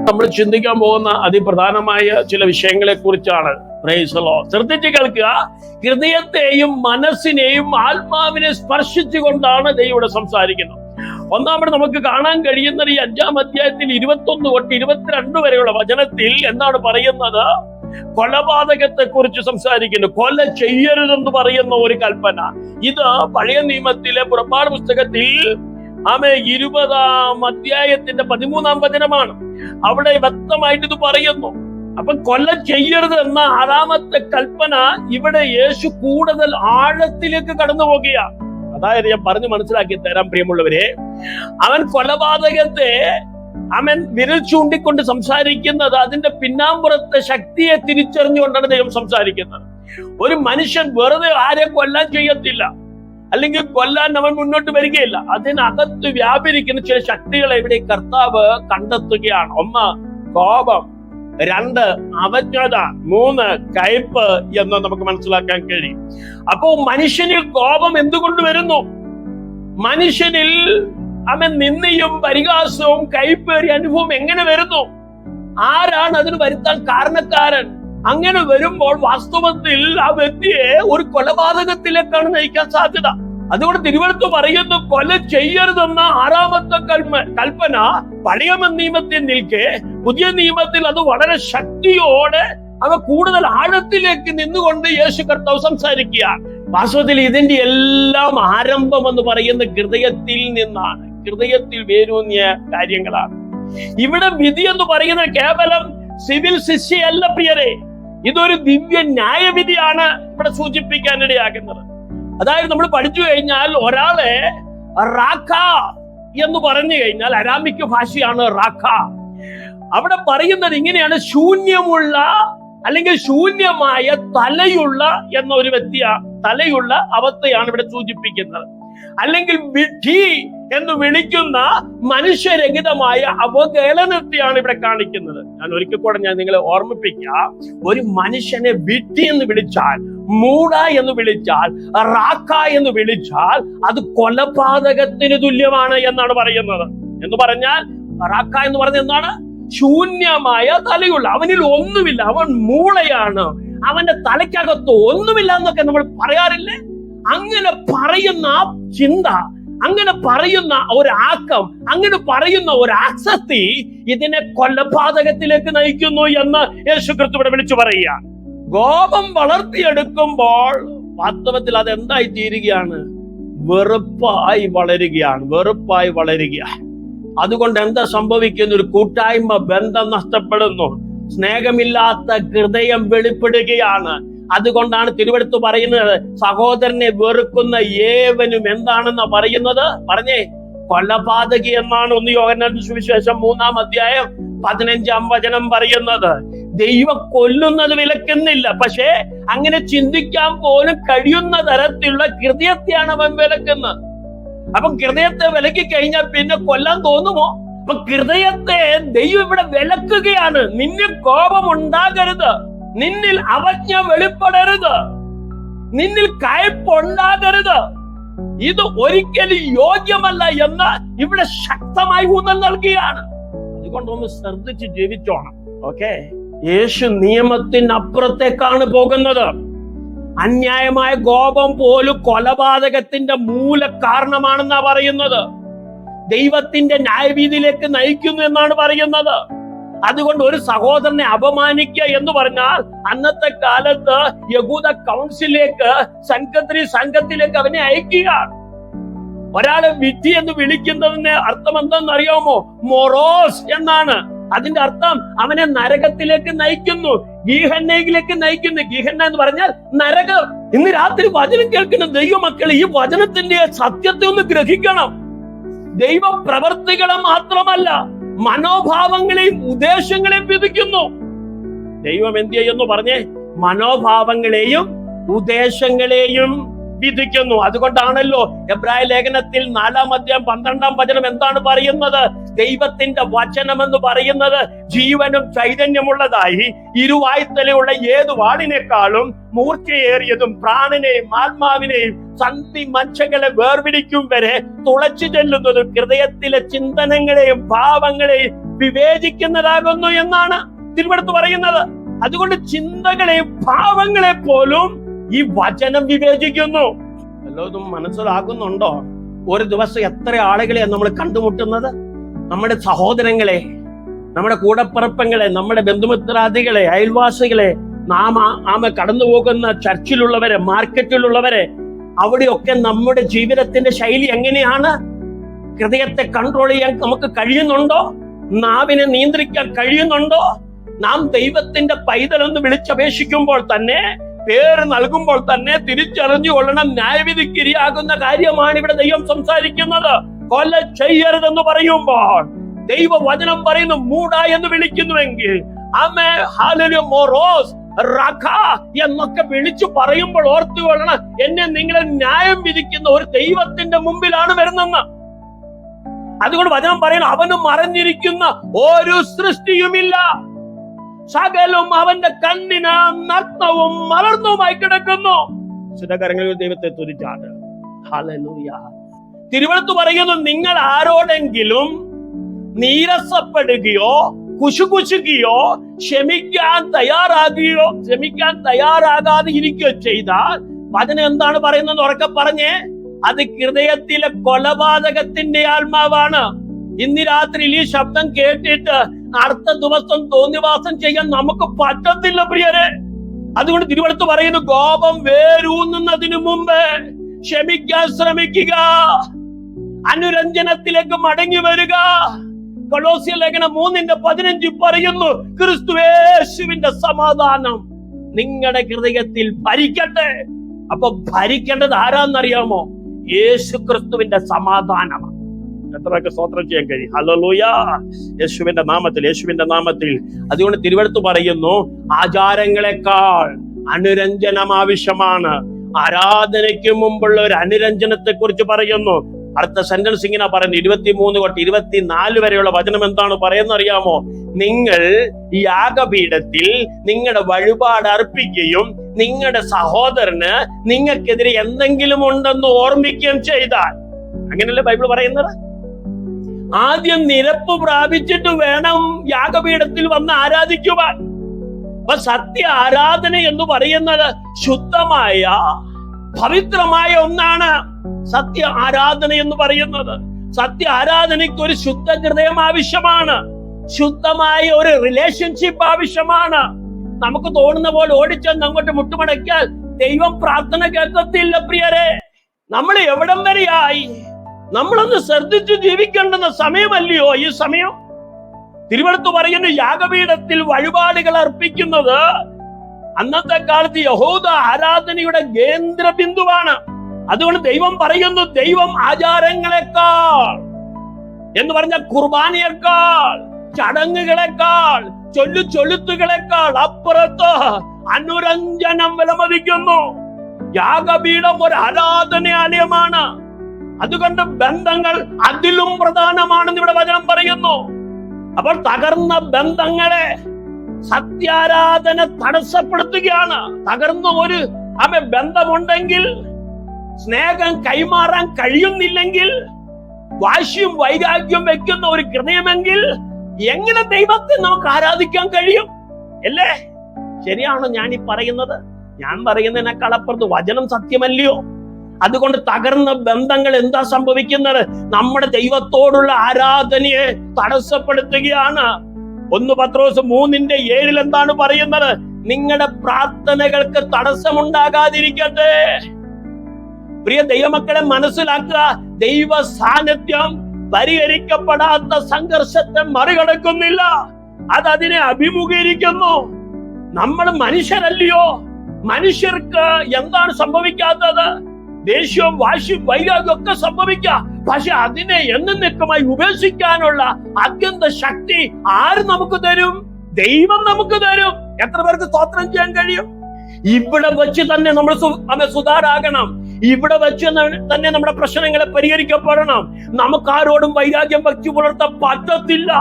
നമ്മൾ ചിന്തിക്കാൻ പോകുന്ന അതിപ്രധാനമായ ചില വിഷയങ്ങളെ കുറിച്ചാണ്. ശ്രദ്ധിച്ച് കേൾക്കുക. ഹൃദയത്തെയും മനസ്സിനെയും ആത്മാവിനെ സ്പർശിച്ചുകൊണ്ടാണ് ദൈവം സംസാരിക്കുന്നത്. ഒന്നാമത് നമുക്ക് കാണാൻ കഴിയുന്നത് ഈ 5-ാം അധ്യായത്തിൽ 21 തൊട്ട് 22 വരെയുള്ള വചനത്തിൽ എന്താണ് പറയുന്നത്? കൊലപാതകത്തെ കുറിച്ച് സംസാരിക്കുന്നു. കൊല ചെയ്യരുതെന്ന് പറയുന്ന ഒരു കൽപ്പന. ഇത് പഴയ നിയമത്തിലെ പുറപ്പാട് പുസ്തകത്തിൽ 20-ാം അധ്യായത്തിന്റെ 13-ാം വചനമാണ്. അവിടെ വ്യക്തമായിട്ട് ഇത് പറയുന്നു. അപ്പൊ കൊല ചെയ്യരുത് എന്ന 6-ാമത്തെ കൽപ്പന ഇവിടെ യേശു കൂടുതൽ ആഴത്തിലേക്ക് കടന്നു പോകുകയാണ്. അതായത് ഞാൻ പറഞ്ഞു മനസ്സിലാക്കി തരാം പ്രിയമുള്ളവരെ. അവൻ കൊലപാതകത്തെ വിരൽ ചൂണ്ടിക്കൊണ്ട് സംസാരിക്കുന്നത് അതിന്റെ പിന്നാമ്പുറത്തെ ശക്തിയെ തിരിച്ചറിഞ്ഞുകൊണ്ടാണ് ദൈവം സംസാരിക്കുന്നത്. ഒരു മനുഷ്യൻ വെറുതെ ആരെ കൊല്ലാൻ ചെയ്യത്തില്ല, അല്ലെങ്കിൽ കൊല്ലാൻ അവൻ മുന്നോട്ട് വരികയില്ല. അതിനകത്ത് വ്യാപരിക്കുന്ന ചില ശക്തികളെ ഇവിടെ കർത്താവ് കണ്ടെത്തുകയാണ്. 1 കോപം, 2 അവജ്ഞത, 3 കയ്പ് എന്ന് നമുക്ക് മനസ്സിലാക്കാൻ കഴിയും. അപ്പോ മനുഷ്യനിൽ കോപം എന്തുകൊണ്ട് വരുന്നു? മനുഷ്യനിൽ നിന്ദയും പരിഹാസവും കയ്പേറിയ അനുഭവം എങ്ങനെ വരുന്നു? ആരാണ് അതിന് വരുത്താൻ കാരണക്കാരൻ? അങ്ങനെ വരുമ്പോൾ വാസ്തവത്തിൽ ആ വ്യക്തിയെ ഒരു കൊലപാതകത്തിലേക്കാണ് നയിക്കാൻ സാധ്യത. അതുകൊണ്ട് തിരുവെഴുത്ത് പറയുന്നു, കൊല ചെയ്യരുതെന്ന 6-ാമത്തെ കൽപ്പന പഴയ നിയമത്തിൽ നിൽക്കെ പുതിയ നിയമത്തിൽ അത് വളരെ ശക്തിയോടെ കൂടുതൽ ആഴത്തിലേക്ക് നിന്നുകൊണ്ട് യേശു കർത്താവ് സംസാരിക്കുകയാണ്. വാസ്തവത്തിൽ ഇതിന്റെ എല്ലാം ആരംഭം എന്ന് പറയുന്ന ഹൃദയത്തിൽ നിന്നാണ്. ഹൃദയത്തിൽ വേരൂന്നിയ കാര്യങ്ങളാണ്. ഇവിടെ വിധി എന്ന് പറയുന്നത് കേവലം സിവിൽ ശിക്ഷയല്ല പ്രിയരെ, ഇതൊരു ദിവ്യ ന്യായവിധിയാണ് ഇവിടെ സൂചിപ്പിക്കാനിടയാകുന്നത്. അതായത് നമ്മൾ പഠിച്ചു കഴിഞ്ഞാൽ ഒരാളെ റാഖ എന്ന് പറഞ്ഞു കഴിഞ്ഞാൽ അരാമിക് ഭാഷയാണ് റാഖ. അവിടെ പറയുന്നത് ഇങ്ങനെയാണ്: ശൂന്യമുള്ള അല്ലെങ്കിൽ ശൂന്യമായ തലയുള്ള എന്ന ഒരു തലയുള്ള അവസ്ഥയാണ് ഇവിടെ സൂചിപ്പിക്കുന്നത്. അല്ലെങ്കിൽ വിഡ്ഢി എന്ന് വിളിക്കുന്ന മനുഷ്യരഹിതമായ അവഹേളനത്തെയാണ് ഇവിടെ കാണിക്കുന്നത്. ഞാൻ ഒരിക്കൽ കൂടെ നിങ്ങളെ ഓർമ്മിപ്പിക്കാം. ഒരു മനുഷ്യനെ വിഡ്ഢി എന്ന് വിളിച്ചാൽ, മൂട എന്ന് വിളിച്ചാൽ, റാക്ക എന്ന് വിളിച്ചാൽ അത് കൊലപാതകത്തിന് തുല്യമാണ് എന്നാണ് പറയുന്നത്. എന്ന് പറഞ്ഞാൽ റാക്ക എന്ന് പറഞ്ഞ എന്താണ്? ശൂന്യമായ തലയുള്ള, അവനിൽ ഒന്നുമില്ല, അവൻ മൂളയാണ്, അവന്റെ തലയ്ക്കകത്ത് ഒന്നുമില്ല എന്നൊക്കെ നമ്മൾ പറയാറില്ലേ? അങ്ങനെ പറയുന്ന ചിന്ത, അങ്ങനെ പറയുന്ന ഒരു ആക്കം, അങ്ങനെ പറയുന്ന ഒരു ആസക്തി ഇതിനെ കൊലപാതകത്തിലേക്ക് നയിക്കുന്നു എന്ന് യേശു ക്രിസ്തു ഇവിടെ വിളിച്ചു പറയുക. കോപം വളർത്തിയെടുക്കുമ്പോൾ വാസ്തവത്തിൽ അതെന്തായി തീരുകയാണ്? വെറുപ്പായി വളരുക. അതുകൊണ്ട് എന്താ സംഭവിക്കുന്ന? ഒരു കൂട്ടായ്മ ബന്ധം നഷ്ടപ്പെടുന്നു. സ്നേഹമില്ലാത്ത ഹൃദയം വെളിപ്പെടുകയാണ്. അതുകൊണ്ടാണ് തിരുവെഴുത്ത് പറയുന്നത്, സഹോദരനെ വെറുക്കുന്ന ഏവനും എന്താണെന്ന് പറയുന്നത്? പറഞ്ഞേ, കൊലപാതകി എന്നാണ് 1 യോഹന്നാന്റെ സുവിശേഷം 3-ാം അധ്യായം 15-ാം വചനം പറയുന്നത്. ദൈവം കൊല്ലുന്നത് വിലക്കുന്നില്ല, പക്ഷേ അങ്ങനെ ചിന്തിക്കാൻ പോലും കഴിയുന്ന തരത്തിലുള്ള ഹൃദയത്തെയാണ് അവൻ വിലക്കുന്നത്. അപ്പൊ ഹൃദയത്തെ വിലക്കി കഴിഞ്ഞാൽ പിന്നെ കൊല്ലാൻ തോന്നുമോ? അപ്പൊ ഹൃദയത്തെ ദൈവം ഇവിടെ വിലക്കുകയാണ്. നിന്നിൽ കോപം ഉണ്ടാകരുത്, നിന്നിൽ അവജ്ഞ വെളിപ്പെടരുത്, നിന്നിൽ കയ്പുണ്ടാകരുത്, ഇത് ഒരിക്കലും യോഗ്യമല്ല എന്ന് ഇവിടെ ശക്തമായി ഊന്നൽ നൽകുകയാണ്. അതുകൊണ്ടൊന്ന് ശ്രദ്ധിച്ച് ജീവിച്ചോണം. ഓക്കെ, യേശു നിയമത്തിനപ്പുറത്തേക്കാണ് പോകുന്നത്. അന്യായമായ കോപം പോലും കൊലപാതകത്തിന്റെ മൂല കാരണമാണെന്നാ പറയുന്നത്. ദൈവത്തിന്റെ ന്യായവിധിയിലേക്ക് നയിക്കുന്നു എന്നാണ് പറയുന്നത്. അതുകൊണ്ട് ഒരു സഹോദരനെ അപമാനിക്കുക എന്ന് പറഞ്ഞാൽ അന്നത്തെ കാലത്ത് യഹൂദ കൗൺസിലേക്ക്, സംഘത്തിലേക്ക് അവനെ അയക്കുകയാണ്. ഒരാളെ വിധി എന്ന് വിളിക്കുന്നതിന് അർത്ഥം എന്താണെന്ന് അറിയാമോ? മൊറോസ് എന്നാണ്. അതിന്റെ അർത്ഥം അവനെ നരകത്തിലേക്ക് നയിക്കുന്നു, ഗീഹന്നയിലേക്ക് നയിക്കുന്നു. ഗീഹന്ന എന്ന് പറഞ്ഞാൽ നരകം. ഇന്ന് രാത്രി വചനം കേൾക്കുന്ന ദൈവമക്കൾ ഈ വചനത്തിന്റെ സത്യത്തെ ഒന്ന് ഗ്രഹിക്കണം. ദൈവ പ്രവർത്തികളെ മാത്രമല്ല, മനോഭാവങ്ങളെയും ഉദ്ദേശങ്ങളെയും വിധിക്കുന്നു. ദൈവം എന്ത് ചെയ്യുന്നു പറഞ്ഞേ? മനോഭാവങ്ങളെയും ഉദ്ദേശങ്ങളെയും വിധിക്കുന്നു. അതുകൊണ്ടാണല്ലോ എബ്രായ ലേഖനത്തിൽ 4-ാം അധ്യായം 12-ാം വചനം എന്താണ് പറയുന്നത്? ദൈവത്തിന്റെ വചനം എന്ന് പറയുന്നത് ജീവനും ചൈതന്യമുള്ളതായി ഇരുവായ്ത്തലയുള്ള ഏത് വാളിനേക്കാളും മൂർച്ചയേറിയതും പ്രാണനെയും ആത്മാവിനെയും സന്ധി മനുഷ്യങ്ങളെ വേർപിടിക്കും വരെ തുളച്ചു ചെല്ലുന്നതും ഹൃദയത്തിലെ ചിന്തനങ്ങളെയും ഭാവങ്ങളെയും വിവേചിക്കുന്നതാകുന്നു എന്നാണ് തിരുവെടുത്ത് പറയുന്നത്. അതുകൊണ്ട് ചിന്തകളെ, ഭാവങ്ങളെ പോലും ഈ വചനം വിവേചിക്കുന്നു. വല്ലതും മനസ്സിലാകുന്നുണ്ടോ? ഒരു ദിവസം എത്ര ആളുകളെയാണ് നമ്മൾ കണ്ടുമുട്ടുന്നത്? നമ്മുടെ സഹോദരങ്ങളെ, നമ്മുടെ കൂടപ്പിറപ്പങ്ങളെ, നമ്മുടെ ബന്ധുമിത്രാദികളെ, അയൽവാസികളെ, നാം കടന്നു പോകുന്ന ചർച്ചിലുള്ളവരെ, മാർക്കറ്റിലുള്ളവരെ, അവിടെയൊക്കെ നമ്മുടെ ജീവിതത്തിന്റെ ശൈലി എങ്ങനെയാണ്? ഹൃദയത്തെ കൺട്രോൾ ചെയ്യാൻ നമുക്ക് കഴിയുന്നുണ്ടോ? നാവിനെ നിയന്ത്രിക്കാൻ കഴിയുന്നുണ്ടോ? നാം ദൈവത്തിന്റെ പൈതലെന്ന് വിളിച്ചപേക്ഷിക്കുമ്പോൾ തന്നെ, പേര് നൽകുമ്പോൾ തന്നെ തിരിച്ചറിഞ്ഞുകൊള്ളണം, ന്യായവിധിക്ക് ഇരയാകുന്ന കാര്യമാണ് ഇവിടെ ദൈവം സംസാരിക്കുന്നത്. കൊല ചെയ്യരുതെന്ന് പറയുമ്പോൾ ദൈവവചനം പറയുന്നു മൂഢ എന്ന് വിളിക്കുന്നുവെങ്കിൽ, ആമേ ഹല്ലേലൂയ, മോറോസ് റഖ എന്നൊക്കെ വിളിച്ചു പറയുമ്പോൾ ഓർത്തുകൊള്ളണം, എന്നെ നിങ്ങളെ ന്യായം വിധിക്കുന്ന ഒരു ദൈവത്തിന്റെ മുമ്പിലാണ് വരുന്നെന്ന്. അതുകൊണ്ട് വചനം പറയുന്നു, അവന് മറഞ്ഞിരിക്കുന്ന ഒരു സൃഷ്ടിയുമില്ല, സകലവും അവന്റെ കണ്ണിന് നഗ്നവും മലർന്നുമായി കിടക്കുന്നു. സുധകരങ്ങളിൽ ദൈവത്തെ തുതിച്ചാണ്. ഹല്ലേലൂയ. തിരുവെടുത്ത് പറയുന്നു, നിങ്ങൾ ആരോടെങ്കിലും നീരസപ്പെടുകയോ കുശുകുശുകയോ ക്ഷമിക്കാൻ തയ്യാറാകാതെ ഇരിക്കുകയോ ചെയ്താൽ, വചനം എന്താണ് പറയുന്നത് ഉറക്കെ പറഞ്ഞേ? അത് ഹൃദയത്തിലെ കൊലപാതകത്തിന്റെ ആത്മാവാണ്. ഇന്ന് രാത്രിയിൽ ഈ ശബ്ദം കേട്ടിട്ട് അടുത്ത ദിവസം തോന്നിവാസം ചെയ്യാൻ നമുക്ക് പറ്റത്തില്ല പ്രിയരെ. അതുകൊണ്ട് തിരുവെടുത്ത് പറയുന്നു, കോപം വേരൂന്നുന്നതിനു മുമ്പ് ക്ഷമിക്കാൻ ശ്രമിക്കുക, അനുരഞ്ജനത്തിലേക്ക് മടങ്ങി വരിക. കൊലോസ്യ ലേഖനം 3:15 പറയുന്നു, ക്രിസ്തുയേശുവിന്റെ സമാധാനം നിങ്ങളുടെ ഹൃദയത്തിൽ ഭരിക്കട്ടെ. അപ്പൊ ഭരിക്കേണ്ടത് ആരാന്നറിയാമോ? യേശു ക്രിസ്തുവിന്റെ സമാധാനമാണ്. എത്രയൊക്കെ സ്തോത്രം ചെയ്യാൻ കഴിയും? ഹല്ലേലൂയ. യേശുവിന്റെ നാമത്തിൽ. അതുകൊണ്ട് തിരുവെടുത്ത് പറയുന്നു, ആചാരങ്ങളെക്കാൾ അനുരഞ്ജനം ആവശ്യമാണ്. ആരാധനയ്ക്ക് മുമ്പുള്ള ഒരു അനുരഞ്ജനത്തെ കുറിച്ച് പറയുന്നു. അടുത്ത സെന്റൻസ് ഇങ്ങനെ പറയുന്നു, 23 തൊട്ട് 24 വരെയുള്ള വചനം എന്താണ് പറയുന്നത് അറിയാമോ? നിങ്ങൾ യാഗപീഠത്തിൽ നിങ്ങളുടെ വഴിപാട് അർപ്പിക്കുകയും നിങ്ങളുടെ സഹോദരന് നിങ്ങൾക്കെതിരെ എന്തെങ്കിലും ഉണ്ടെന്ന് ഓർമ്മിക്കുകയും ചെയ്താൽ, അങ്ങനെയല്ലേ ബൈബിൾ പറയുന്നത്? ആദ്യം നിരപ്പ് പ്രാപിച്ചിട്ട് വേണം യാഗപീഠത്തിൽ വന്ന് ആരാധിക്കുവാൻ. അപ്പൊ സത്യ ആരാധന എന്ന് പറയുന്നത് ശുദ്ധമായ, പവിത്രമായ ഒന്നാണ്. സത്യ ആരാധന എന്ന് പറയുന്നത്, സത്യ ആരാധനയ്ക്ക് ഒരു ശുദ്ധ ഹൃദയം ആവശ്യമാണ്, ശുദ്ധമായ ഒരു റിലേഷൻഷിപ്പ് ആവശ്യമാണ്. നമുക്ക് തോന്നുന്ന പോലെ ഓടിച്ചെന്ന് അങ്ങോട്ട് മുട്ടുമടക്കിയാൽ ദൈവം പ്രാർത്ഥന കേൾക്കത്തില്ല പ്രിയരെ. നമ്മൾ എവിടം വരെയായി? നമ്മളൊന്ന് ശ്രദ്ധിച്ചു ജീവിക്കേണ്ടുന്ന സമയമല്ലയോ ഈ സമയം? തിരുവെടുത്ത് പറയുന്നു, യാഗപീഠത്തിൽ വഴിപാടുകൾ അർപ്പിക്കുന്നത് അന്നത്തെ കാലത്ത് യഹൂദ ആരാധനയുടെ കേന്ദ്ര ബിന്ദുവാണ്. അതുകൊണ്ട് ദൈവം പറയുന്നു, ദൈവം ആചാരങ്ങളെക്കാൾ എന്ന് പറഞ്ഞ കുർബാനയേക്കാൾ, ചടങ്ങുകളെക്കാൾ, ചൊല്ലുകളെക്കാൾ അപ്പുറത്ത് അനുരഞ്ജനം വിലമതിക്കുന്നു. യാഗപീഠം ഒരു ആരാധനാലയമാണ്. അതുകൊണ്ട് ബന്ധങ്ങൾ അതിലും പ്രധാനമാണെന്ന് ഇവിടെ വചനം പറയുന്നു. അപ്പോൾ തകർന്ന ബന്ധങ്ങളെ സത്യാരാധന തടസ്സപ്പെടുത്തുകയാണ്. തകർന്ന ഒരു ബന്ധമുണ്ടെങ്കിൽ, സ്നേഹം കൈമാറാൻ കഴിയുന്നില്ലെങ്കിൽ, വാശിയും വൈരാഗ്യം വെക്കുന്ന ഒരു ഹൃദയമെങ്കിൽ എങ്ങനെ ദൈവത്തെ നമുക്ക് ആരാധിക്കാൻ കഴിയും? അല്ലേ? ശരിയാണോ ഞാൻ ഈ പറയുന്നത്? ഞാൻ പറയുന്നതിനേക്കാളപ്പുറത്ത് വചനം സത്യമല്ലയോ? അതുകൊണ്ട് തകർന്ന ബന്ധങ്ങൾ എന്താ സംഭവിക്കുന്നത്? നമ്മുടെ ദൈവത്തോടുള്ള ആരാധനയെ തടസ്സപ്പെടുത്തുകയാണ്. 1 പത്രോസ് 3:7 എന്താണ് പറയുന്നത്? നിങ്ങളുടെ പ്രാർത്ഥനകൾക്ക് തടസ്സമുണ്ടാകാതിരിക്കട്ടെ. പ്രിയ ദൈവമക്കളെ, മനസ്സിലാക്കുക, ദൈവ സാന്നിധ്യം പരിഹരിക്കപ്പെടാത്ത സംഘർഷത്തെ മറികടക്കുന്നില്ല, അത് അതിനെ അഭിമുഖീകരിക്കുന്നു. നമ്മൾ മനുഷ്യരല്ലയോ? മനുഷ്യർക്ക് എന്താണ് സംഭവിക്കാത്തത്? ദേഷ്യവും വാശിയും വൈരാഗ്യം ഒക്കെ സംഭവിക്കാം. പക്ഷെ അതിനെ എന്നേക്കുമായി ഉപേക്ഷിക്കാനുള്ള അത്യന്ത ശക്തി ആര് നമുക്ക് തരും? ദൈവം നമുക്ക് തരും. എത്ര പേർക്ക് സ്തോത്രം ചെയ്യാൻ കഴിയും? ഇവിടെ വെച്ച് തന്നെ നമ്മൾ സുധാരാകണം. ഇവിടെ വെച്ച് തന്നെ നമ്മുടെ പ്രശ്നങ്ങളെ പരിഹരിക്കപ്പെടണം. നമുക്കാരോടും വൈരാഗ്യം വെച്ചു പുലർത്താൻ പറ്റത്തില്ല.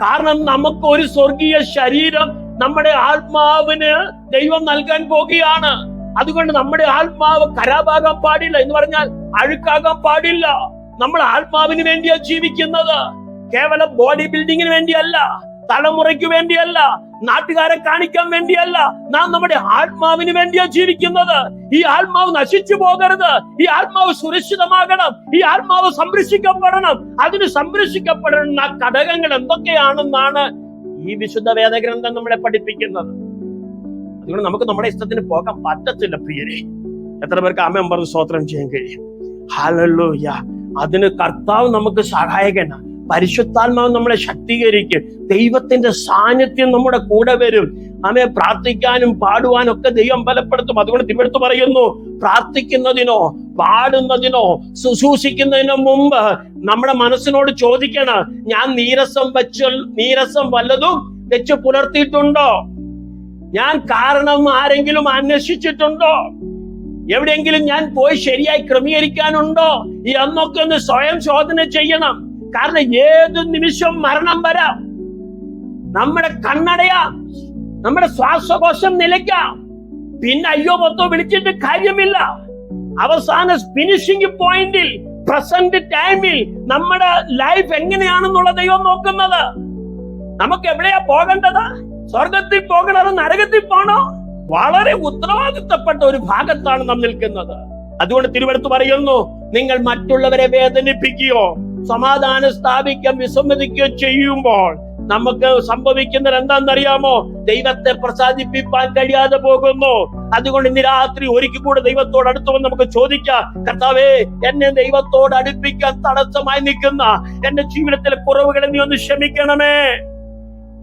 കാരണം നമുക്ക് ഒരു സ്വർഗീയ ശരീരം നമ്മുടെ ആത്മാവിന് ദൈവം നൽകാൻ പോകുകയാണ്. അതുകൊണ്ട് നമ്മുടെ ആത്മാവ് ഖരാബാകാൻ പാടില്ല, എന്ന് പറഞ്ഞാൽ അഴുക്കാകാൻ പാടില്ല. നമ്മൾ ആത്മാവിന് വേണ്ടിയാ ജീവിക്കുന്നത്. കേവലം ബോഡി ബിൽഡിങ്ങിന് വേണ്ടിയല്ല, തലമുറയ്ക്ക് വേണ്ടിയല്ല, നാട്ടുകാരെ കാണിക്കാൻ വേണ്ടിയല്ല. നാം നമ്മുടെ ആത്മാവിന് വേണ്ടിയാ ജീവിക്കുന്നത്. ഈ ആത്മാവ് നശിച്ചു പോകരുത്. ഈ ആത്മാവ് സുരക്ഷിതമാകണം. ഈ ആത്മാവ് സംരക്ഷിക്കപ്പെടണം. അതിന് സംരക്ഷിക്കപ്പെടുന്ന ഘടകങ്ങൾ എന്തൊക്കെയാണെന്നാണ് ഈ വിശുദ്ധ വേദഗ്രന്ഥം നമ്മളെ പഠിപ്പിക്കുന്നത്. അതുകൊണ്ട് നമുക്ക് നമ്മുടെ ഇഷ്ടത്തിന് പോകാൻ പറ്റത്തില്ല പ്രിയരെ. എത്ര പേർക്ക് ആമേൻ പറഞ്ഞ് സ്തോത്രം ചെയ്യാൻ കഴിയും? ഹല്ലേലൂയ. അതിന് കർത്താവ് നമുക്ക് സഹായകനാണ്. പരിശുദ്ധാത്മാവ് നമ്മളെ ശക്തീകരിക്കും. ദൈവത്തിന്റെ സാന്നിധ്യം നമ്മുടെ കൂടെ വരും. ആമേൻ. പ്രാർത്ഥിക്കാനും പാടുവാനും ഒക്കെ ദൈവം ബലപ്പെടുത്തും. അതുകൊണ്ട് തിരുവെടുത്ത് പറയുന്നു, പ്രാർത്ഥിക്കുന്നതിനോ പാടുന്നതിനോ ശുശ്രൂഷിക്കുന്നതിനോ മുമ്പ് നമ്മുടെ മനസ്സിനോട് ചോദിക്കണം, ഞാൻ നീരസം വല്ലതും വെച്ച് പുലർത്തിയിട്ടുണ്ടോ? ഞാൻ കാരണം ആരെങ്കിലും അന്വേഷിച്ചിട്ടുണ്ടോ? എവിടെയെങ്കിലും ഞാൻ പോയി ശരിയായി ക്രമീകരിക്കാനുണ്ടോ എന്നൊക്കെ ഒന്ന് സ്വയം ശോധന ചെയ്യണം. കാരണം ഏത് നിമിഷം മരണം വരാം. നമ്മുടെ കണ്ണടയാം, നമ്മുടെ ശ്വാസകോശം നിലയ്ക്കാം. പിന്നെ അയ്യോ മൊത്തം വിളിച്ചിട്ട് കാര്യമില്ല. അവസാന ഫിനിഷിംഗ് പോയിന്റിൽ, പ്രസന്റ് ടൈമിൽ നമ്മുടെ ലൈഫ് എങ്ങനെയാണെന്നുള്ള ദൈവം നോക്കുന്നത്. നമുക്ക് എവിടെയാ പോകേണ്ടത്? സ്വർഗത്തിൽ പോകണോ നരകത്തിൽ പോകണോ? വളരെ ഉത്തരവാദിത്തപ്പെട്ട ഒരു ഭാഗത്താണ് നാം നിൽക്കുന്നത്. അതുകൊണ്ട് തിരുവെടുത്ത് പറയുന്നു, നിങ്ങൾ മറ്റുള്ളവരെ വേദനിപ്പിക്കുകയോ സമാധാനം സ്ഥാപിക്കാൻ വിസമ്മതിക്കുകയോ ചെയ്യുമ്പോൾ നമുക്ക് സംഭവിക്കുന്നത് എന്താണെന്നറിയാമോ? ദൈവത്തെ പ്രസാദിപ്പിക്കാൻ കഴിയാതെ പോകുന്നു. അതുകൊണ്ട് ഇന്ന് രാത്രി ഒരിക്കൽ കൂടെ ദൈവത്തോട് അടുത്ത് വന്ന് നമുക്ക് ചോദിക്കാം, കർത്താവേ, എന്നെ ദൈവത്തോട് അടുപ്പിക്കാൻ തടസ്സമായി നിൽക്കുന്ന എന്റെ ജീവിതത്തിലെ കുറവുകളെ നീ ഒന്ന് ക്ഷമിക്കണമേ.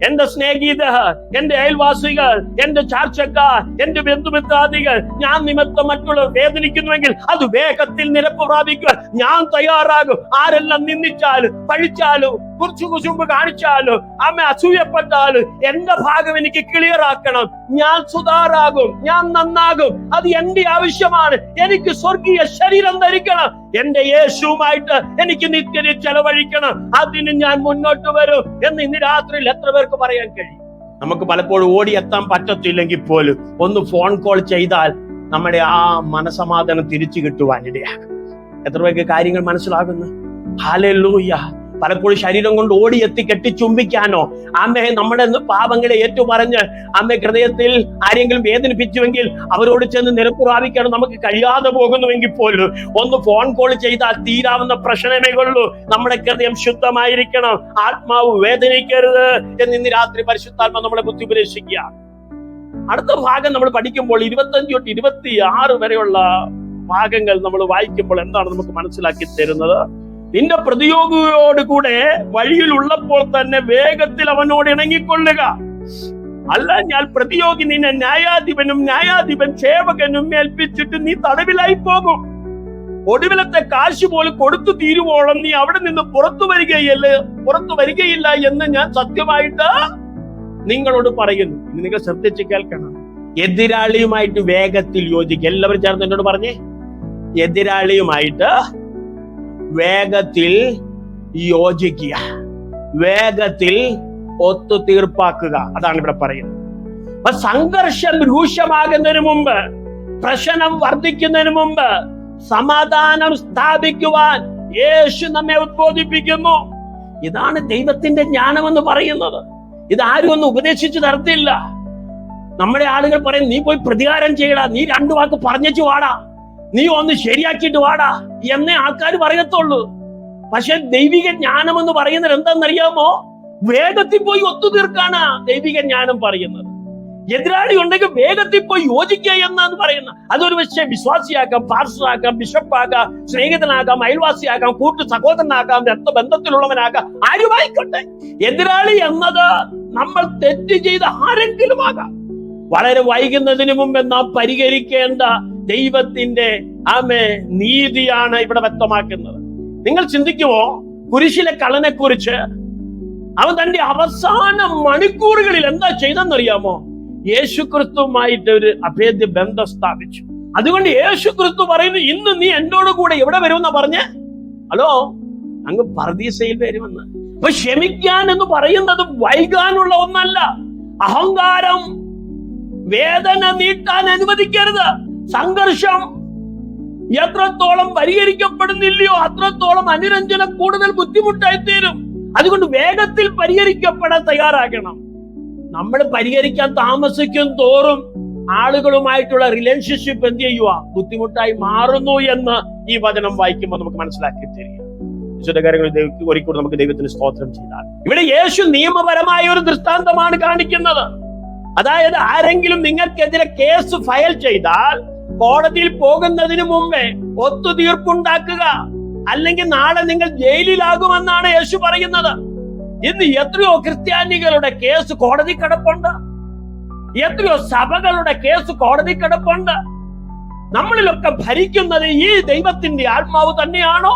എന്റെ സ്നേഹിതർ, എന്റെ അയൽവാസികൾ, എന്റെ ചാർച്ചക്കാർ, എന്റെ ബന്ധുമിത്രാദികൾ ഞാൻ നിമിത്തം മറ്റുള്ളവർ വേദനിക്കുന്നുവെങ്കിൽ അത് വേഗത്തിൽ നിരപ്പ് പ്രാപിക്കാൻ ഞാൻ തയ്യാറാകും. ആരെല്ലാം നിന്ദിച്ചാലും പഴിച്ചാലും കുറിച്ചു കാണിച്ചാലും അസൂയപ്പെട്ടാലും എന്റെ ഭാഗം എനിക്ക് ക്ലിയർ ആക്കണം. ഞാൻ സുധാറാകും, ഞാൻ നന്നാകും. അത് എന്റെ ആവശ്യമാണ്. എനിക്ക് സ്വർഗീയ ശരീരം ധരിക്കണം. എന്റെ യേശുവുമായിട്ട് എനിക്ക് നിത്യത ചെലവഴിക്കണം. അതിന് ഞാൻ മുന്നോട്ട് വരും എന്ന് ഇന്ന് രാത്രിയിൽ എത്ര പേർക്ക് പറയാൻ കഴിയും? നമുക്ക് പലപ്പോഴും ഓടിയെത്താൻ പറ്റത്തില്ലെങ്കിൽ പോലും ഒന്ന് ഫോൺ കോൾ ചെയ്താൽ നമ്മുടെ ആ മനസമാധാനം തിരിച്ചു കിട്ടുവാനിടയാകും. എത്ര പേർക്ക് കാര്യങ്ങൾ മനസ്സിലാകുന്നു? ഹല്ലേലൂയ. പലപ്പോഴും ശരീരം കൊണ്ട് ഓടിയെത്തി കെട്ടിച്ചുംബിക്കാനോ അമ്മയെ നമ്മുടെ പാപങ്ങളെ ഏറ്റുപറഞ്ഞ് അമ്മ ഹൃദയത്തിൽ ആരെങ്കിലും വേദനിപ്പിച്ചുവെങ്കിൽ അവരോട് ചെന്ന് നിരപ്പ് പ്രാപിക്കാൻ നമുക്ക് കഴിയാതെ പോകുന്നുവെങ്കിൽ പോലും ഒന്ന് ഫോൺ കോൾ ചെയ്താൽ തീരാവുന്ന പ്രശ്നമേ ഉള്ളൂ. നമ്മുടെ ഹൃദയം ശുദ്ധമായിരിക്കണം. ആത്മാവ് വേദനിക്കരുത് എന്ന് ഇന്ന് രാത്രി പരിശുദ്ധാത്മാവ് നമ്മളെ ബുദ്ധി ഉപദേശിക്കുക. അടുത്ത ഭാഗം നമ്മൾ പഠിക്കുമ്പോൾ 25 തൊട്ട് 26 വരെയുള്ള ഭാഗങ്ങൾ നമ്മൾ വായിക്കുമ്പോൾ എന്താണ് നമുക്ക് മനസ്സിലാക്കി തരുന്നത്? നിന്റെ പ്രതിയോഗിയോട് കൂടെ വഴിയിൽ ഉള്ളപ്പോൾ തന്നെ വേഗത്തിൽ അവനോട് ഇണങ്ങിക്കൊള്ളുക. അല്ല ഞാൻ പ്രതിയോഗി നിന്നെ ന്യായാധിപൻ സേവകനും ഏൽപ്പിച്ചിട്ട് നീ തടവിലായി പോകും. ഒടുവിലത്തെ കാശ് പോലും കൊടുത്തു തീരുവോളം നീ അവിടെ നിന്ന് പുറത്തു വരികയില്ല എന്ന് ഞാൻ സത്യമായിട്ട് നിങ്ങളോട് പറയുന്നു. ഇനി നിങ്ങൾ ശ്രദ്ധിച്ച് കേൾക്കണം. എതിരാളിയുമായിട്ട് വേഗത്തിൽ യോജിക്കുക. എല്ലാവരും ചേർന്ന് എന്നോട് പറഞ്ഞേ, എതിരാളിയുമായിട്ട് വേഗത്തിൽ യോജിക്കുക, വേഗത്തിൽ ഒത്തുതീർപ്പാക്കുക. അതാണ് ഇവിടെ പറയുന്നത്. അപ്പൊ സംഘർഷം രൂക്ഷമാകുന്നതിന് മുമ്പ്, പ്രശ്നം വർദ്ധിക്കുന്നതിന് മുമ്പ് സമാധാനം സ്ഥാപിക്കുവാൻ യേശു നമ്മെ ഉദ്ബോധിപ്പിക്കുന്നു. ഇതാണ് ദൈവത്തിന്റെ ജ്ഞാനമെന്ന് പറയുന്നത്. ഇതാരും ഒന്നും ഉപദേശിച്ചു തരത്തില്ല. നമ്മുടെ ആളുകൾ പറയും, നീ പോയി പ്രതികാരം ചെയ്യടാ, നീ 2 വാക്ക് പറഞ്ഞേച്ചു വാടാ, നീ ഒന്ന് ശരിയാക്കിയിട്ട് വാടാ എന്നേ ആൾക്കാർ പറയത്തുള്ളൂ. പക്ഷെ ദൈവിക ജ്ഞാനം എന്ന് പറയുന്നത് എന്താണെന്നറിയാമോ? വേഗത്തിൽ പോയി ഒത്തുതീർക്കാണ് ദൈവിക ജ്ഞാനം പറയുന്നത്. എതിരാളി ഉണ്ടെങ്കിൽ വേഗത്തിൽ പോയി യോജിക്കുക എന്നാണ് പറയുന്നത്. അതൊരു പക്ഷേ വിശ്വാസിയാക്കാം, പാസ്റ്ററാക്കാം, ബിഷപ്പാക്കാം, സ്നേഹിതനാകാം, അയൽവാസിയാകാം, കൂട്ടു സഹോദരനാകാം, രക്തബന്ധത്തിലുള്ളവനാകാം, ആരുമായിക്കോട്ടെ. എതിരാളി എന്നത് നമ്മൾ തെറ്റ് ചെയ്ത ആരെങ്കിലും ആകാം. വളരെ വൈകുന്നതിന് മുമ്പ് നാം പരിഹരിക്കേണ്ട ദൈവത്തിന്റെ നീതിയാണ് ഇവിടെ വ്യക്തമാക്കുന്നത്. നിങ്ങൾ ചിന്തിക്കുമോ, കുരിശിലെ കള്ളനെ കുറിച്ച് അവൻ തന്റെ അവസാന മണിക്കൂറുകളിൽ എന്താ ചെയ്തെന്നറിയാമോ? യേശുക്രിസ്തുവുമായിട്ട് ഒരു അഭേദ്യ ബന്ധം സ്ഥാപിച്ചു. അതുകൊണ്ട് യേശുക്രിസ്തു പറയുന്നു, ഇന്ന് നീ എന്നോട് കൂടെ എവിടെ വരുമെന്നാ പറഞ്ഞേ? ഹലോ, അങ്ങ് പർദീസയിൽ വരുമെന്ന്. അപ്പൊ ക്ഷമിക്കാൻ എന്ന് പറയുന്നത് വൈകാനുള്ള ഒന്നല്ല. അഹങ്കാരം, വേദന നീട്ടാൻ അനുവദിക്കരുത്. സംഘർഷം എത്രത്തോളം പരിഹരിക്കപ്പെടുന്നില്ലയോ അത്രത്തോളം അനുരഞ്ജനം കൂടുതൽ ബുദ്ധിമുട്ടായി തീരും. അതുകൊണ്ട് വേഗത്തിൽ പരിഹരിക്കപ്പെടാൻ തയ്യാറാകണം. നമ്മൾ പരിഹരിക്കാൻ താമസിക്കും തോറും ആളുകളുമായിട്ടുള്ള റിലേഷൻഷിപ്പ് എന്ത് ചെയ്യുക, ബുദ്ധിമുട്ടായി മാറുന്നു എന്ന് ഈ വചനം വായിക്കുമ്പോൾ നമുക്ക് മനസ്സിലാക്കി തരിക. ഒരിക്കലും നമുക്ക് ദൈവത്തിന് സ്തോത്രം ചെയ്താൽ, ഇവിടെ യേശു നിയമപരമായ ഒരു ദൃഷ്ടാന്തമാണ് കാണിക്കുന്നത്. അതായത് ആരെങ്കിലും നിങ്ങൾക്കെതിരെ കേസ് ഫയൽ ചെയ്താൽ കോടതിയിൽ പോകുന്നതിന് മുമ്പേ ഒത്തുതീർപ്പുണ്ടാക്കുക, അല്ലെങ്കിൽ നാളെ നിങ്ങൾ ജയിലിലാകുമെന്നാണ് യേശു പറയുന്നത്. ഇന്ന് എത്രയോ ക്രിസ്ത്യാനികളുടെ കേസ് കോടതി കിടപ്പുണ്ട്, എത്രയോ സഭകളുടെ കേസ് കോടതി കിടപ്പുണ്ട്. നമ്മളിലൊക്കെ ഭരിക്കുന്നത് ഈ ദൈവത്തിന്റെ ആത്മാവ് തന്നെയാണോ?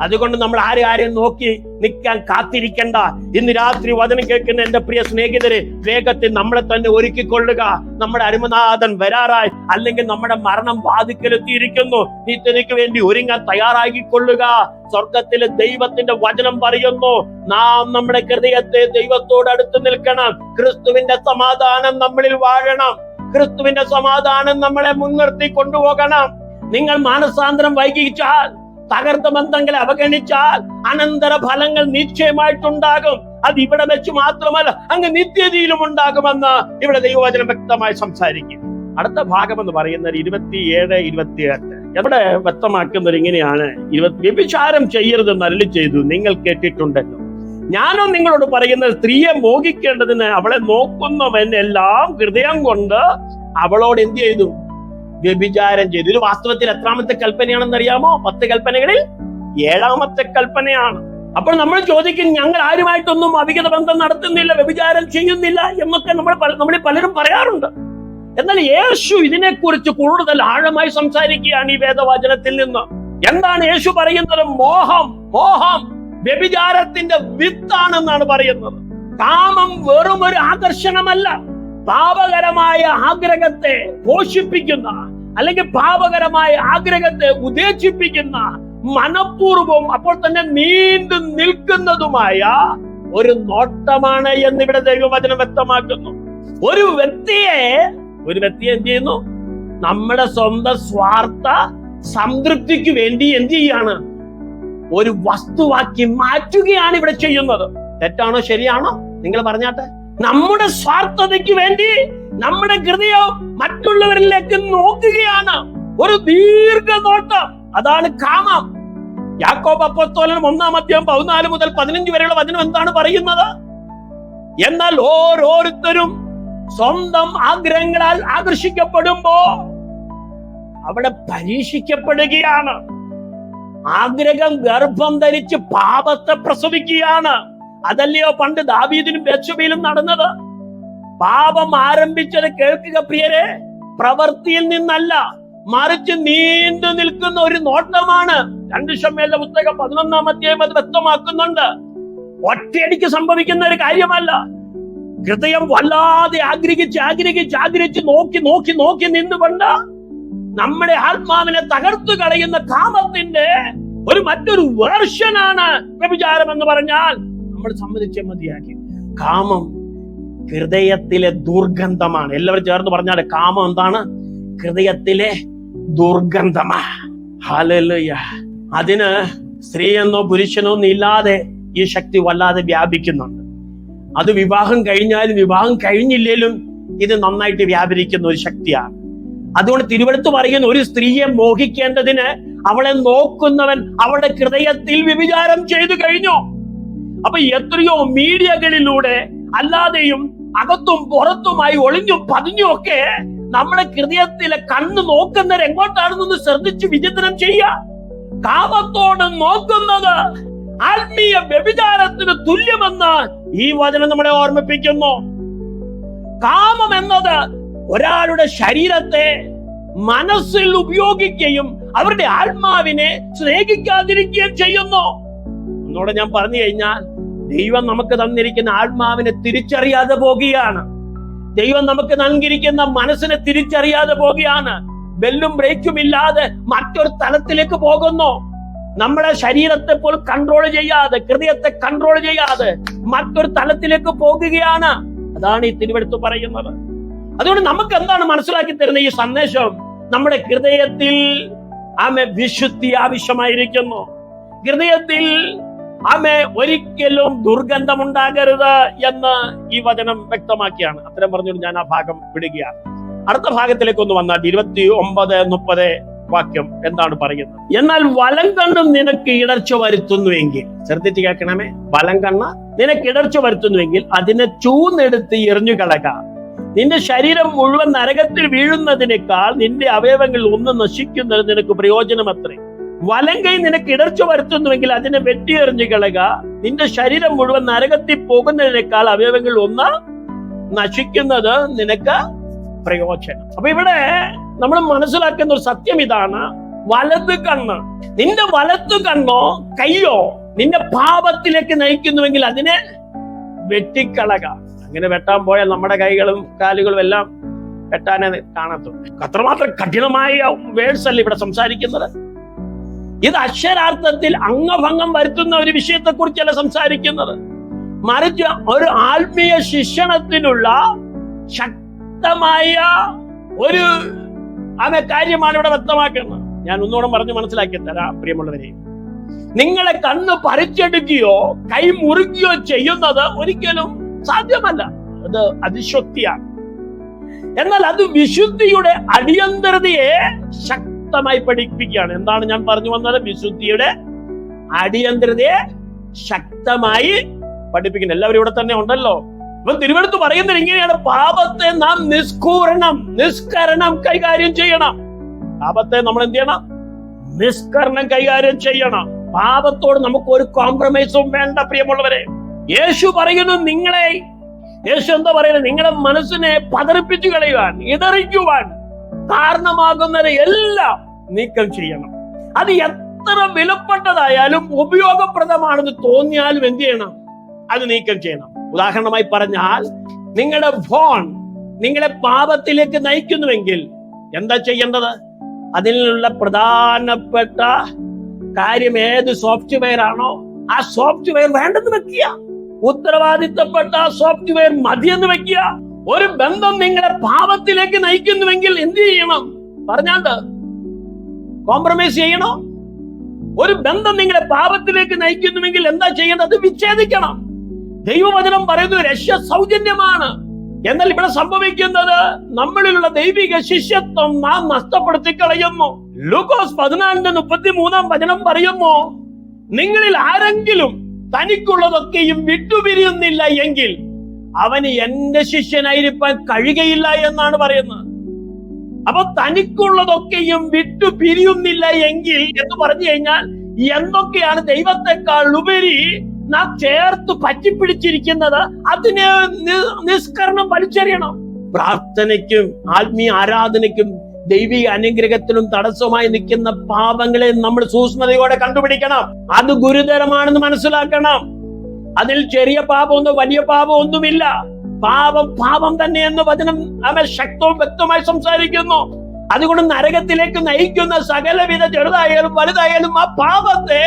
അതുകൊണ്ട് നമ്മൾ ആരെയും നോക്കി നിൽക്കാൻ കാത്തിരിക്കണ്ട. ഇന്ന് രാത്രി വചനം കേൾക്കുന്ന എന്റെ പ്രിയ സ്നേഹിതരെ, വേഗത്തിൽ നമ്മളെ തന്നെ ഒരുക്കിക്കൊള്ളുക. നമ്മുടെ അരുമനാഥൻ വരാറായി, അല്ലെങ്കിൽ നമ്മുടെ മരണം വാതിക്കലെത്തിയിരിക്കുന്നു. നിത്യതയ്ക്ക് വേണ്ടി ഒരുങ്ങാൻ തയ്യാറാക്കിക്കൊള്ളുക. സ്വർഗത്തിലെ ദൈവത്തിന്റെ വചനം പറയുന്നു, നാം നമ്മുടെ ഹൃദയത്തെ ദൈവത്തോട് അടുത്ത് നിൽക്കണം. ക്രിസ്തുവിന്റെ സമാധാനം നമ്മളിൽ വാഴണം. ക്രിസ്തുവിന്റെ സമാധാനം നമ്മളെ മുൻനിർത്തി കൊണ്ടുപോകണം. നിങ്ങൾ മാനസാന്തരം വൈകിച്ചാൽ, തകർത്ത ബന്ധങ്ങളെ അവഗണിച്ചാൽ അനന്തര ഫലങ്ങൾ നിശ്ചയമായിട്ടുണ്ടാകും. അത് ഇവിടെ വെച്ച് മാത്രമല്ല, അങ്ങ് നിത്യതയിലും ഉണ്ടാകുമെന്ന് ഇവിടെ ദൈവവചനം വ്യക്തമായി സംസാരിക്കും. അടുത്ത ഭാഗം എന്ന് പറയുന്നത് 27-28. ഇവിടെ വ്യക്തമാക്കുന്നത് ഇങ്ങനെയാണ്: വ്യഭിചാരം ചെയ്യരുതെന്ന് അരുളി ചെയ്തു, നിങ്ങൾ കേട്ടിട്ടുണ്ടല്ലോ. ഞാനും നിങ്ങളോട് പറയുന്നത്, സ്ത്രീയെ മോഹിക്കേണ്ടതിന് അവളെ നോക്കുന്നവൻ എല്ലാം ഹൃദയം കൊണ്ട് അവളോട് എന്ത് ചെയ്തു? വ്യഭിചാരം ചെയ്തു. ഇത് വാസ്തവത്തിൽ എത്രാമത്തെ കൽപ്പനയാണെന്ന് അറിയാമോ? 10 കൽപ്പനകളിൽ 7ാമത്തെ കൽപ്പനയാണ്. അപ്പോൾ നമ്മൾ ചോദിക്കും, ഞങ്ങൾ ആരുമായിട്ടൊന്നും അവിഹിത ബന്ധം നടത്തുന്നില്ല, വ്യഭിചാരം ചെയ്യുന്നില്ല എന്നൊക്കെ നമ്മളിൽ പലരും പറയാറുണ്ട്. എന്നാൽ യേശു ഇതിനെക്കുറിച്ച് കൂടുതൽ ആഴമായി സംസാരിക്കുകയാണ് ഈ വേദവചനത്തിൽ നിന്ന്. എന്താണ് യേശു പറയുന്നത്? മോഹം വ്യഭിചാരത്തിന്റെ വിത്താണെന്നാണ് പറയുന്നത്. കാമം വെറും ഒരു ആകർഷണമല്ല, പാപകരമായ ആഗ്രഹത്തെ പോഷിപ്പിക്കുന്ന, അല്ലെങ്കിൽ പാപകരമായ ആഗ്രഹത്തെ ഉത്തേജിപ്പിക്കുന്ന, മനഃപൂർവം അപ്പോൾ തന്നെ നീണ്ടു നിൽക്കുന്നതുമായ ഒരു നോട്ടമാണ് എന്നിവിടെ ദൈവവചനം വ്യക്തമാക്കുന്നു. ഒരു വ്യക്തിയെ എന്ത് ചെയ്യുന്നു? നമ്മുടെ സ്വന്തം സ്വാർത്ഥ സംതൃപ്തിക്ക് വേണ്ടി എന്ത് ചെയ്യാണ്? ഒരു വസ്തുവാക്കി മാറ്റുകയാണ് ഇവിടെ ചെയ്യുന്നത്. തെറ്റാണോ ശരിയാണോ നിങ്ങൾ പറഞ്ഞാട്ടെ? നമ്മുടെ സ്വാർത്ഥതയ്ക്ക് വേണ്ടി നമ്മുടെ ഹൃദയം മറ്റുള്ളവരിലേക്ക് നോക്കുകയാണ്. ഒരു ദീർഘനോട്ടം, അതാണ് കാമം. യാക്കോബ് അപ്പോസ്തലൻ 1-14 വരെയുള്ള വചനം എന്താണ് പറയുന്നത്? എന്നാൽ ഓരോരുത്തരും സ്വന്തം ആഗ്രഹങ്ങളാൽ ആകർഷിക്കപ്പെടുമ്പോ അവിടെ പരീക്ഷിക്കപ്പെടുകയാണ്. ആഗ്രഹം ഗർഭം ധരിച്ച് പാപത്തെ പ്രസവിക്കുകയാണ്. അതല്ലയോ പണ്ട് ദാവീദിനും ബത്ശബയിലും നടന്നത്? പാപം ആരംഭിച്ചത്, കേൾക്കുക പ്രിയരെ, പ്രവൃത്തിയിൽ നിന്നല്ല, മറിച്ച് നീണ്ടു നിൽക്കുന്ന ഒരു നോട്ടമാണ്. 2 ശമൂവേലിന്റെ പുസ്തകം 11-ാം അധ്യായം അത് വ്യക്തമാക്കുന്നുണ്ട്. ഒറ്റയടിക്ക് സംഭവിക്കുന്ന ഒരു കാര്യമല്ല. ഹൃദയം വല്ലാതെ ആഗ്രഹിച്ച് നോക്കി നിന്നുകൊണ്ട് നമ്മുടെ ആത്മാവിനെ തകർത്തു കളയുന്ന കാമത്തിന്റെ മറ്റൊരു വേർഷനാണ് വ്യഭിചാരം എന്ന് പറഞ്ഞാൽ നമ്മൾ സമ്മതിച്ചേ മതിയാക്കി. കാമം ഹൃദയത്തിലെ ദുർഗന്ധമാണ്. എല്ലാവരും ചേർന്ന് പറഞ്ഞാൽ കാമം എന്താണ്? ഹൃദയത്തിലെ ദുർഗന്ധമാ. ഹല്ലേലൂയ. അതിന് സ്ത്രീ എന്നോ പുരുഷനോ ഇല്ലാതെ ഈ ശക്തി വല്ലാതെ വ്യാപിക്കുന്നുണ്ട്. അത് വിവാഹം കഴിഞ്ഞാലും വിവാഹം കഴിഞ്ഞില്ലേലും ഇത് നന്നായിട്ട് വ്യാപരിക്കുന്ന ഒരു ശക്തിയാണ്. അതുകൊണ്ട് തിരുവെടുത്ത് പറയുന്ന, ഒരു സ്ത്രീയെ മോഹിക്കേണ്ടതിന് അവളെ നോക്കുന്നവൻ അവളുടെ ഹൃദയത്തിൽ വ്യഭിചാരം ചെയ്തു കഴിഞ്ഞു. അപ്പൊ എത്രയോ മീഡിയകളിലൂടെ അല്ലാതെയും അകത്തും പുറത്തുമായി ഒളിഞ്ഞും പതിഞ്ഞും ഒക്കെ നമ്മുടെ ഹൃദയത്തിലെ കണ്ണ് നോക്കുന്നത് എങ്ങോട്ടാണെന്നൊന്ന് ശ്രദ്ധിച്ച് വിചിന്തനം ചെയ്യുക. കാമത്തോട് നോക്കുന്നത് ആത്മീയ വ്യഭിചാരത്തിന് തുല്യമെന്ന് ഈ വചനം നമ്മളെ ഓർമ്മിപ്പിക്കുന്നു. കാമം എന്നത് ഒരാളുടെ ശരീരത്തെ മനസ്സിൽ ഉപയോഗിക്കുകയും അവരുടെ ആത്മാവിനെ സ്നേഹിക്കാതിരിക്കുകയും ചെയ്യുന്നു. ഒന്നുകൂടെ ഞാൻ പറഞ്ഞു കഴിഞ്ഞാൽ, ദൈവം നമുക്ക് തന്നിരിക്കുന്ന ആത്മാവിനെ തിരിച്ചറിയാതെ പോകുകയാണ്. ദൈവം നമുക്ക് നൽകിയിരിക്കുന്ന മനസ്സിനെ തിരിച്ചറിയാതെ പോകുകയാണ്. ബെല്ലും ബ്രേക്കും ഇല്ലാതെ മറ്റൊരു തലത്തിലേക്ക് പോകുന്നു. നമ്മുടെ ശരീരത്തെ പോലും കൺട്രോൾ ചെയ്യാതെ, ഹൃദയത്തെ കൺട്രോൾ ചെയ്യാതെ മറ്റൊരു തലത്തിലേക്ക് പോകുകയാണ്. അതാണ് ഈ തിരുവെടുത്ത് പറയുന്നത്. അതുകൊണ്ട് നമുക്ക് എന്താണ് മനസ്സിലാക്കി തരുന്ന ഈ സന്ദേശം? നമ്മുടെ ഹൃദയത്തിൽ വിശുദ്ധി ആവശ്യമായിരിക്കുന്നു. ഹൃദയത്തിൽ ആമേ ഒരിക്കലും ദുർഗന്ധമുണ്ടാകരുത് എന്ന് ഈ വചനം വ്യക്തമാക്കിയാണ്. അത്തരം പറഞ്ഞുകൊണ്ട് ഞാൻ ആ ഭാഗം വിടുകയാണ്. അടുത്ത ഭാഗത്തിലേക്ക് ഒന്ന് വന്നാൽ 29-30 വാക്യം എന്താണ് പറയുന്നത്? എന്നാൽ വലം കണ്ണും നിനക്ക് ഇടർച്ച വരുത്തുന്നുവെങ്കിൽ, ശ്രദ്ധിച്ച് കേൾക്കണമേ, വലം കണ്ണ് നിനക്ക് ഇടർച്ച വരുത്തുന്നുവെങ്കിൽ അതിനെ ചൂന്നെടുത്ത് എറിഞ്ഞു കളക. നിന്റെ ശരീരം മുഴുവൻ നരകത്തിൽ വീഴുന്നതിനേക്കാൾ നിന്റെ അവയവങ്ങൾ ഒന്ന് നശിക്കുന്നത് നിനക്ക് പ്രയോജനമത്രേ. വലം കൈ നിനക്ക് ഇടർച്ച വരുത്തുന്നുവെങ്കിൽ അതിനെ വെട്ടിയെറിഞ്ഞു കളക. നിന്റെ ശരീരം മുഴുവൻ നരകത്തിൽ പോകുന്നതിനേക്കാൾ അവയവങ്ങൾ ഒന്ന് നശിക്കുന്നത് നിനക്ക് പ്രയോജനം. അപ്പൊ ഇവിടെ നമ്മൾ മനസ്സിലാക്കുന്ന ഒരു സത്യം ഇതാണ്: വലത് കണ്ണ്, നിന്റെ വലത്ത് കണ്ണോ കയ്യോ നിന്റെ പാപത്തിലേക്ക് നയിക്കുന്നുവെങ്കിൽ അതിനെ വെട്ടിക്കളക. അങ്ങനെ വെട്ടാൻ പോയാൽ നമ്മുടെ കൈകളും കാലുകളും എല്ലാം വെട്ടാനേ കാണത്തുള്ളൂ. അത്രമാത്രം കഠിനമായ വേഴ്സ് അല്ല ഇവിടെ സംസാരിക്കുന്നത്. ഇത് അക്ഷരാർത്ഥത്തിൽ അംഗഭംഗം വരുത്തുന്ന ഒരു വിഷയത്തെ കുറിച്ചല്ല സംസാരിക്കുന്നത്, മറിച്ച് ഒരു ആത്മീയ ശിക്ഷണത്തിനുള്ള ശക്തമായ ഒരു കാര്യമാണ് ഇവിടെ വ്യക്തമാക്കുന്നത്. ഞാൻ ഒന്നുകൂടെ പറഞ്ഞ് മനസ്സിലാക്കി തരാം പ്രിയമുള്ളവരെ. നിങ്ങളെ കണ്ണ് പറിച്ചെടുക്കുകയോ കൈ മുറുകയോ ചെയ്യുന്നത് ഒരിക്കലും സാധ്യമല്ല. അത് അതിശക്തിയാണ്. എന്നാൽ അത് വിശുദ്ധിയുടെ അടിയന്തരതയെ ശക്തമായി പഠിപ്പിക്കുകയാണ്. എന്താണ് ഞാൻ പറഞ്ഞു വന്നത്? വിശുദ്ധിയുടെ അടിയന്തരതയെ ശക്തമായി പഠിപ്പിക്കുന്നത്. എല്ലാവരും ഇവിടെ തന്നെ ഉണ്ടല്ലോ. അപ്പൊ തിരുവെടുത്ത് പറയുന്നത് ഇങ്ങനെയാണ്: പാപത്തെ നാം നിഷ്കരണം കൈകാര്യം ചെയ്യണം. പാപത്തെ നമ്മൾ എന്ത് ചെയ്യണം? നിഷ്കരണം കൈകാര്യം ചെയ്യണം. പാപത്തോട് നമുക്ക് ഒരു കോംപ്രമൈസും വേണ്ട പ്രിയമുള്ളവരെ. യേശു പറയുന്നു, യേശു എന്താ പറയുന്നത്? നിങ്ങളുടെ മനസ്സിനെ പതറിപ്പിച്ചു കളയുവാൻ, ഇടറിക്കുവാൻ കാരണമാകുന്നത് എല്ലാം നീക്കം ചെയ്യണം. അത് എത്ര വിലപ്പെട്ടതായാലും ഉപയോഗപ്രദമാണെന്ന് തോന്നിയാലും എന്ത് ചെയ്യണം? അത് നീക്കം ചെയ്യണം. ഉദാഹരണമായി പറഞ്ഞാൽ, നിങ്ങളുടെ ഫോൺ നിങ്ങളെ പാപത്തിലേക്ക് നയിക്കുന്നുവെങ്കിൽ എന്താ ചെയ്യേണ്ടത്? അതിനുള്ള പ്രധാനപ്പെട്ട കാര്യം ഏത് സോഫ്റ്റ്വെയർ ആണോ ആ സോഫ്റ്റ്വെയർ വേണ്ടെന്ന് വെക്കുക. ഉത്തരവാദിത്തപ്പെട്ട സോഫ്റ്റ്വെയർ മതിയെന്ന് വെക്കുക. ഒരു ബന്ധം നിങ്ങളെ പാപത്തിലേക്ക് നയിക്കുന്നുവെങ്കിൽ എന്ത് ചെയ്യണം? പറഞ്ഞാണ്ട് കോംപ്രമൈസ് ചെയ്യണോ? ഒരു ബന്ധം നിങ്ങളെ പാപത്തിലേക്ക് നയിക്കുന്നുവെങ്കിൽ എന്താ ചെയ്യേണ്ടത്? വിച്ഛേദിക്കണം. ദൈവവചനം പറയുന്നത് രക്ഷ സൗജന്യമാണ്. എന്നാൽ ഇവിടെ സംഭവിക്കുന്നത്, നമ്മളിലുള്ള ദൈവിക ശിഷ്യത്വം നാം നഷ്ടപ്പെടുത്തി കളയുന്നു. ലൂക്കോസ് 14:33 വചനം പറയുന്നു, നിങ്ങളിൽ ആരെങ്കിലും തനിക്കുള്ളതൊക്കെയും വിട്ടുപിരിയുന്നില്ല എങ്കിൽ അവന് എന്റെ ശിഷ്യനായിരിക്കാൻ കഴിയുകയില്ല എന്നാണ് പറയുന്നത്. അപ്പൊ തനിക്കുള്ളതൊക്കെയും വിട്ടുപിരിയുന്നില്ല എങ്കിൽ എന്ന് പറഞ്ഞു കഴിഞ്ഞാൽ എന്തൊക്കെയാണ് ദൈവത്തെക്കാൾ ഉപരി നാം ചേർത്ത് പറ്റിപ്പിടിച്ചിരിക്കുന്നത് അതിനെ നിഷ്കരണം വലിച്ചെറിയണം. പ്രാർത്ഥനയ്ക്കും ആത്മീയ ആരാധനയ്ക്കും ദൈവിക അനുഗ്രഹത്തിനും തടസ്സമായി നിൽക്കുന്ന പാപങ്ങളെ നമ്മൾ സൂക്ഷ്മതയോടെ കണ്ടുപിടിക്കണം. അത് ഗുരുതരമാണെന്ന് മനസ്സിലാക്കണം. അതിൽ ചെറിയ പാപമൊന്നും വലിയ പാപമൊന്നുമില്ല. പാപം തന്നെ എന്ന് വചനം ശക്തവും വ്യക്തമായി സംസാരിക്കുന്നു. അതുകൊണ്ട് നരകത്തിലേക്ക് നയിക്കുന്ന സകലവിധ ചെറുതായാലും വലുതായാലും ആ പാപത്തെ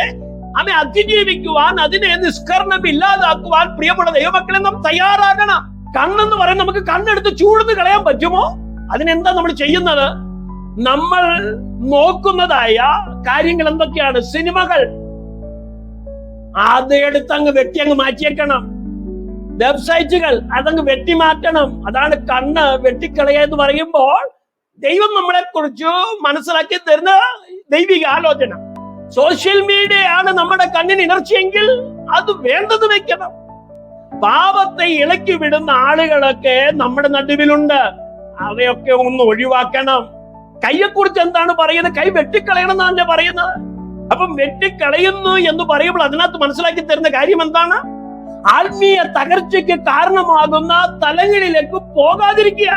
അതിജീവിക്കുവാൻ, അതിനെ നിഷ്കരണം ഇല്ലാതാക്കുവാൻ പ്രിയമുള്ള ദൈവമക്കളെ നാം തയ്യാറാകണം. കണ്ണെന്ന് പറയുന്നത് നമുക്ക് കണ്ണെടുത്ത് ചൂടുന്ന് കളയാൻ പറ്റുമോ? അതിനെന്താ നമ്മൾ ചെയ്യുന്നത്? നമ്മൾ നോക്കുന്നതായ കാര്യങ്ങൾ എന്തൊക്കെയാണ്? സിനിമകൾ. അതെടുത്ത് അങ്ങ് വെട്ടി അങ്ങ് മാറ്റിയേക്കണം. വെബ്സൈറ്റുകൾ അതങ്ങ് വെട്ടി മാറ്റണം. അതാണ് കണ്ണ് വെട്ടിക്കളയുക എന്ന് പറയുമ്പോൾ ദൈവം നമ്മളെ കുറിച്ച് മനസ്സിലാക്കി തരുന്ന ദൈവിക ആലോചന. സോഷ്യൽ മീഡിയ ആണ് നമ്മുടെ കണ്ണിന് ഇണർച്ചയെങ്കിൽ അത് വേണ്ടത് വെക്കണം. പാപത്തെ ഇളക്കി വിടുന്ന ആളുകളൊക്കെ നമ്മുടെ നടുവിലുണ്ട്. അവയൊക്കെ ഒന്ന് ഒഴിവാക്കണം. കൈയെക്കുറിച്ച് എന്താണ് പറയുന്നത്? കൈ വെട്ടിക്കളയണം എന്നാണ് പറയുന്നത്. അപ്പം വെട്ടിക്കളയുന്നു എന്ന് പറയുമ്പോൾ അതിനകത്ത് മനസ്സിലാക്കി തരുന്ന കാര്യം എന്താണ്? ആത്മീയ തകർച്ചയ്ക്ക് കാരണമാകുന്ന തലങ്ങളിലേക്ക് പോകാതിരിക്കുക.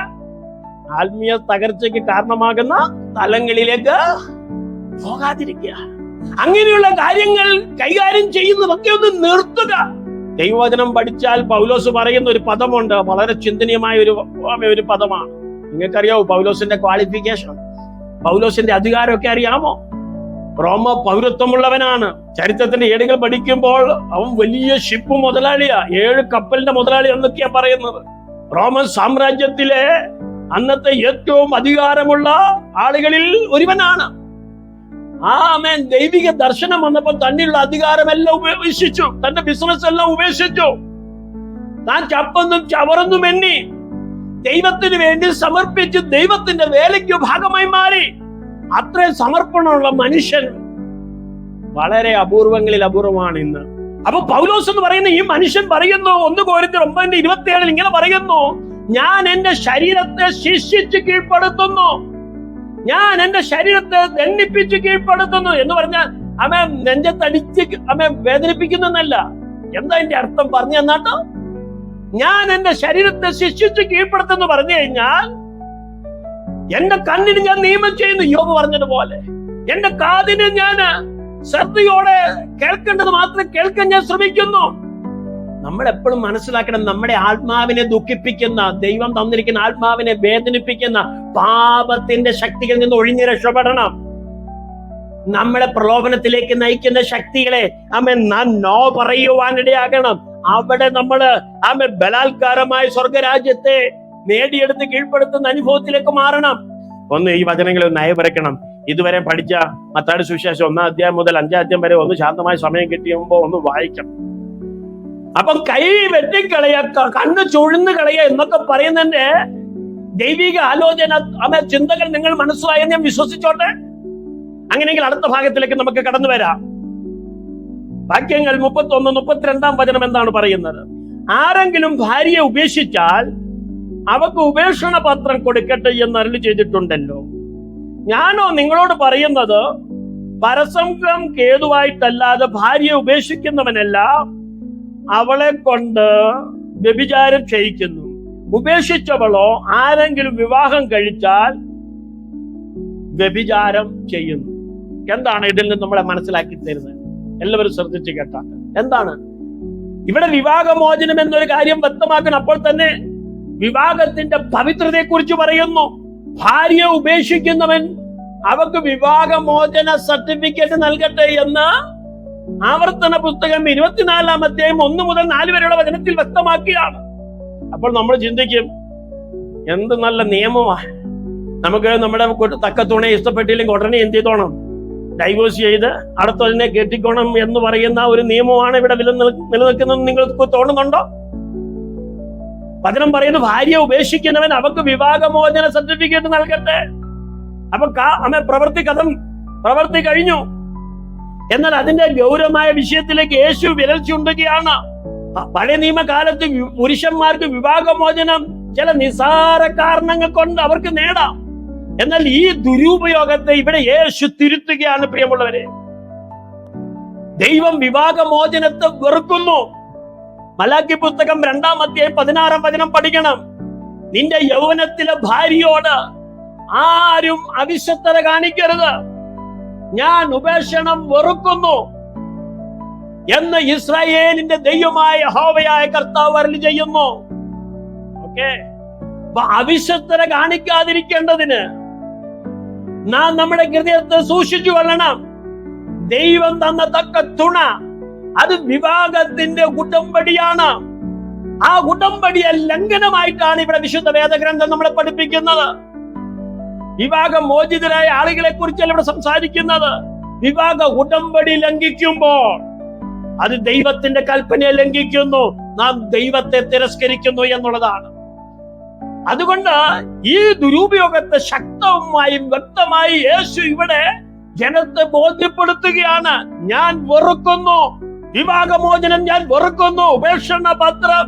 ആത്മീയ തകർച്ചയ്ക്ക് കാരണമാകുന്ന തലങ്ങളിലേക്ക് പോകാതിരിക്കുക. അങ്ങനെയുള്ള കാര്യങ്ങൾ കൈകാര്യം ചെയ്യുന്നതൊക്കെ ഒന്ന് നിർത്തുക. ദൈവവചനം പഠിച്ചാൽ പൗലോസ് പറയുന്ന ഒരു പദമുണ്ട്, വളരെ ചിന്തനീയമായ ഒരു പദമാണ്. നിങ്ങൾക്കറിയാവോ പൗലോസിന്റെ ക്വാളിഫിക്കേഷൻ? പൗലോസിന്റെ അധികാരമൊക്കെ അറിയാമോ? റോമ പൗരത്വമുള്ളവനാണ്. ചരിത്രത്തിന്റെ ഏടുകൾ പഠിക്കുമ്പോൾ അവൻ വലിയ ഷിപ്പ് മുതലാളിയാ, 7 കപ്പലിന്റെ മുതലാളി എന്നൊക്കെയാ പറയുന്നത്. റോമൻ സാമ്രാജ്യത്തിലെ അന്നത്തെ ഏറ്റവും അധികാരമുള്ള ആളുകളിൽ ഒരുവനാണ്. ആമേൻ. ദൈവിക ദർശനം വന്നപ്പോൾ തന്നിലുള്ള അധികാരമെല്ലാം ഉപേക്ഷിച്ചു, തന്റെ ബിസിനസ് എല്ലാം ഉപേക്ഷിച്ചു. താൻ ചപ്പൊന്നും ചവറൊന്നും എണ്ണി ദൈവത്തിന് വേണ്ടി സമർപ്പിച്ച് ദൈവത്തിന്റെ വേലയ്ക്ക് ഭാഗമായി മാറി. അത്രയും സമർപ്പണമുള്ള മനുഷ്യൻ വളരെ അപൂർവങ്ങളിൽ അപൂർവമാണ് ഇന്ന്. അപ്പൊ പൗലോസ് എന്ന് പറയുന്ന ഈ മനുഷ്യൻ പറയുന്നു, 1 കൊരിന്ത്യർ 9:27 ഇങ്ങനെ പറയുന്നു, ഞാൻ എന്റെ ശരീരത്തെ ശിക്ഷിച്ച് കീഴ്പ്പെടുത്തുന്നു, ഞാൻ എന്റെ ശരീരത്തെ ദണ്ഡിപ്പിച്ച് കീഴ്പ്പെടുത്തുന്നു എന്ന് പറഞ്ഞാൽ അവൻ നെഞ്ചത്തടിച്ച് അവൻ വേദനിപ്പിക്കുന്നല്ല. എന്താ എന്റെ അർത്ഥം പറഞ്ഞു തന്നാട്ടോ? ഞാൻ എന്റെ ശരീരത്തെ ശിക്ഷിച്ച് കീഴ്പ്പെടുത്തുന്നു പറഞ്ഞു കഴിഞ്ഞാൽ എന്റെ കണ്ണിന് ഞാൻ നിയമം ചെയ്യുന്നു, യോബ് പറഞ്ഞതുപോലെ. എന്റെ കാതിന് ഞാൻ ശ്രദ്ധയോടെ കേൾക്കേണ്ടത് മാത്രം കേൾക്കാൻ ഞാൻ ശ്രമിക്കുന്നു. നമ്മൾ എപ്പോഴും മനസ്സിലാക്കണം, നമ്മുടെ ആത്മാവിനെ ദുഃഖിപ്പിക്കുന്ന, ദൈവം തന്നിരിക്കുന്ന ആത്മാവിനെ വേദനിപ്പിക്കുന്ന പാപത്തിന്റെ ശക്തികളിൽ നിന്ന് ഒഴിഞ്ഞ് രക്ഷപ്പെടണം. നമ്മളെ പ്രലോഭനത്തിലേക്ക് നയിക്കുന്ന ശക്തികളെ നാം നോ പറയുവാനിടയാകണം. അവിടെ നമ്മള് ബലാത്കാരമായ സ്വർഗരാജ്യത്തെ നേടിയെടുത്ത് കീഴ്പ്പെടുത്തുന്ന അനുഭവത്തിലേക്ക് മാറണം. ഒന്ന് ഈ വചനങ്ങളിൽ നയപരക്കണം. ഇതുവരെ പഠിച്ച മത്തായിയുടെ സുവിശേഷം 1 അധ്യായം മുതൽ 5 അധ്യായം വരെ ഒന്ന് ശാന്തമായ സമയം കിട്ടിയുമ്പോ ഒന്ന് വായിക്കണം. അപ്പം കൈ വെട്ടിക്കളയ, കണ്ണ് ചുഴന്ന് കളയ എന്നൊക്കെ പറയുന്നതിന്റെ ദൈവിക ആലോചന ചിന്തകൾ നിങ്ങൾ മനസ്സിലായെന്ന് ഞാൻ വിശ്വസിച്ചോട്ടെ. അങ്ങനെയെങ്കിൽ അടുത്ത ഭാഗത്തിലേക്ക് നമുക്ക് കടന്നു വരാം. വാക്യങ്ങൾ 31-32 വചനം എന്താണ് പറയുന്നത്? ആരെങ്കിലും ഭാര്യയെ ഉപേക്ഷിച്ചാൽ അവക്ക് ഉപേക്ഷണ പത്രം കൊടുക്കട്ടെ എന്ന് അരുളി ചെയ്തിട്ടുണ്ടല്ലോ. ഞാനോ നിങ്ങളോട് പറയുന്നത്, പരസംഗം കേതുവായിട്ടല്ലാതെ ഭാര്യയെ ഉപേക്ഷിക്കുന്നവനെല്ലാം അവളെ കൊണ്ട് വ്യഭിചാരം ചെയ്യിക്കുന്നു. ഉപേക്ഷിച്ചവളോ ആരെങ്കിലും വിവാഹം കഴിച്ചാൽ വ്യഭിചാരം ചെയ്യുന്നു. എന്താണ് ഇതിൽ നിന്ന് നമ്മളെ മനസ്സിലാക്കി തരുന്നത്? എല്ലാവരും ശ്രദ്ധിച്ച് കേട്ടാൽ എന്താണ് ഇവിടെ വിവാഹമോചനം എന്നൊരു കാര്യം വ്യക്തമാക്കണം. അപ്പോൾ തന്നെ വിവാഹത്തിന്റെ പവിത്രതയെ കുറിച്ച് പറയുന്നു. ഭാര്യയെ ഉപേക്ഷിക്കുന്നവൻ അവർക്ക് വിവാഹമോചന സർട്ടിഫിക്കറ്റ് നൽകട്ടെ എന്ന് ആവർത്തന പുസ്തകം 24-ാം അധ്യായം 1 മുതൽ 4 വരെയുള്ള വചനത്തിൽ വ്യക്തമാക്കിയാണ്. അപ്പോൾ നമ്മൾ ചിന്തിക്കും, എന്ത് നല്ല നിയമമാണ്. നമുക്ക് നമ്മുടെ തക്ക തുണയെ ഇഷ്ടപ്പെട്ടില്ലെങ്കിൽ ഉടനെ എന്ത് ചെയ്തോണം? ഡൈവോഴ്സ് ചെയ്ത് അടുത്തതിനെ കെട്ടിക്കോണം എന്ന് പറയുന്ന ഒരു നിയമമാണ് ഇവിടെ നിലനിൽക്കുന്നത്. നിങ്ങൾക്ക് തോന്നുന്നുണ്ടോ? വചനം പറയുന്നു, ഭാര്യയെ ഉപേക്ഷിക്കുന്നവൻ അവർക്ക് വിവാഹമോചന സർട്ടിഫിക്കറ്റ് നൽകട്ടെ. അപ്പൊ പ്രവൃത്തി കഴിഞ്ഞു. എന്നാൽ അതിന്റെ ഗൗരവമായ വിഷയത്തിലേക്ക് യേശു വിരൽ ചൂണ്ടുകയാണ്. പഴയ നിയമകാലത്ത് പുരുഷന്മാർക്ക് വിവാഹമോചനം ചില നിസാര കാരണങ്ങൾ കൊണ്ട് അവർക്ക് നേടാം. എന്നാൽ ഈ ദുരുപയോഗത്തെ ഇവിടെ യേശു തിരുത്തുകയാണ്. പ്രിയമുള്ളവരെ, ദൈവം വിവാഹമോചനത്തെ വെറുക്കുന്നു. മലാക്കി പുസ്തകം 2-ാം അധ്യായം 16-ാം വചനം പഠിക്കണം. നിന്റെ യൗവനത്തിലെ ഭാര്യയോട് ആരും അവിശ്വസ്തത കാണിക്കരുത്, ഞാൻ ഉപേക്ഷണം വെറുക്കുന്നു എന്ന് ഇസ്രായേലിന്റെ ദൈവമായ യഹോവയായ കർത്താവ് അരുളി ചെയ്യുന്നു. ഓക്കെ, അവിശ്വസ്തത കാണിക്കാതിരിക്കേണ്ടതിന് നാം നമ്മുടെ ഹൃദയത്തെ സൂക്ഷിച്ചു കൊള്ളണം. ദൈവം തന്ന തക്ക തുണ അത് വിവാഹത്തിന്റെ ഉടമ്പടിയാണ്. ആ ഉടമ്പടിയെ ലംഘനമായിട്ടാണ് ഇവിടെ വിശുദ്ധ വേദഗ്രന്ഥം നമ്മളെ പഠിപ്പിക്കുന്നത്. വിവാഹമോചിതരായ ആളുകളെ കുറിച്ചല്ല ഇവിടെ സംസാരിക്കുന്നത്. വിവാഹ ഉടമ്പടി ലംഘിക്കുമ്പോൾ അത് ദൈവത്തിന്റെ കൽപ്പനയെ ലംഘിക്കുന്നു, നാം ദൈവത്തെ തിരസ്കരിക്കുന്നു എന്നുള്ളതാണ്. അതുകൊണ്ട് ഈ ദുരുപയോഗത്തെ ശക്തമായും വ്യക്തമായി യേശു ഇവിടെ ജനത്തെ ബോധ്യപ്പെടുത്തുകയാണ്. ഞാൻ വെറുക്കുന്നു വിവാഹമോചനം, ഞാൻ വെറുക്കുന്നു ഉപേക്ഷണ പത്രം,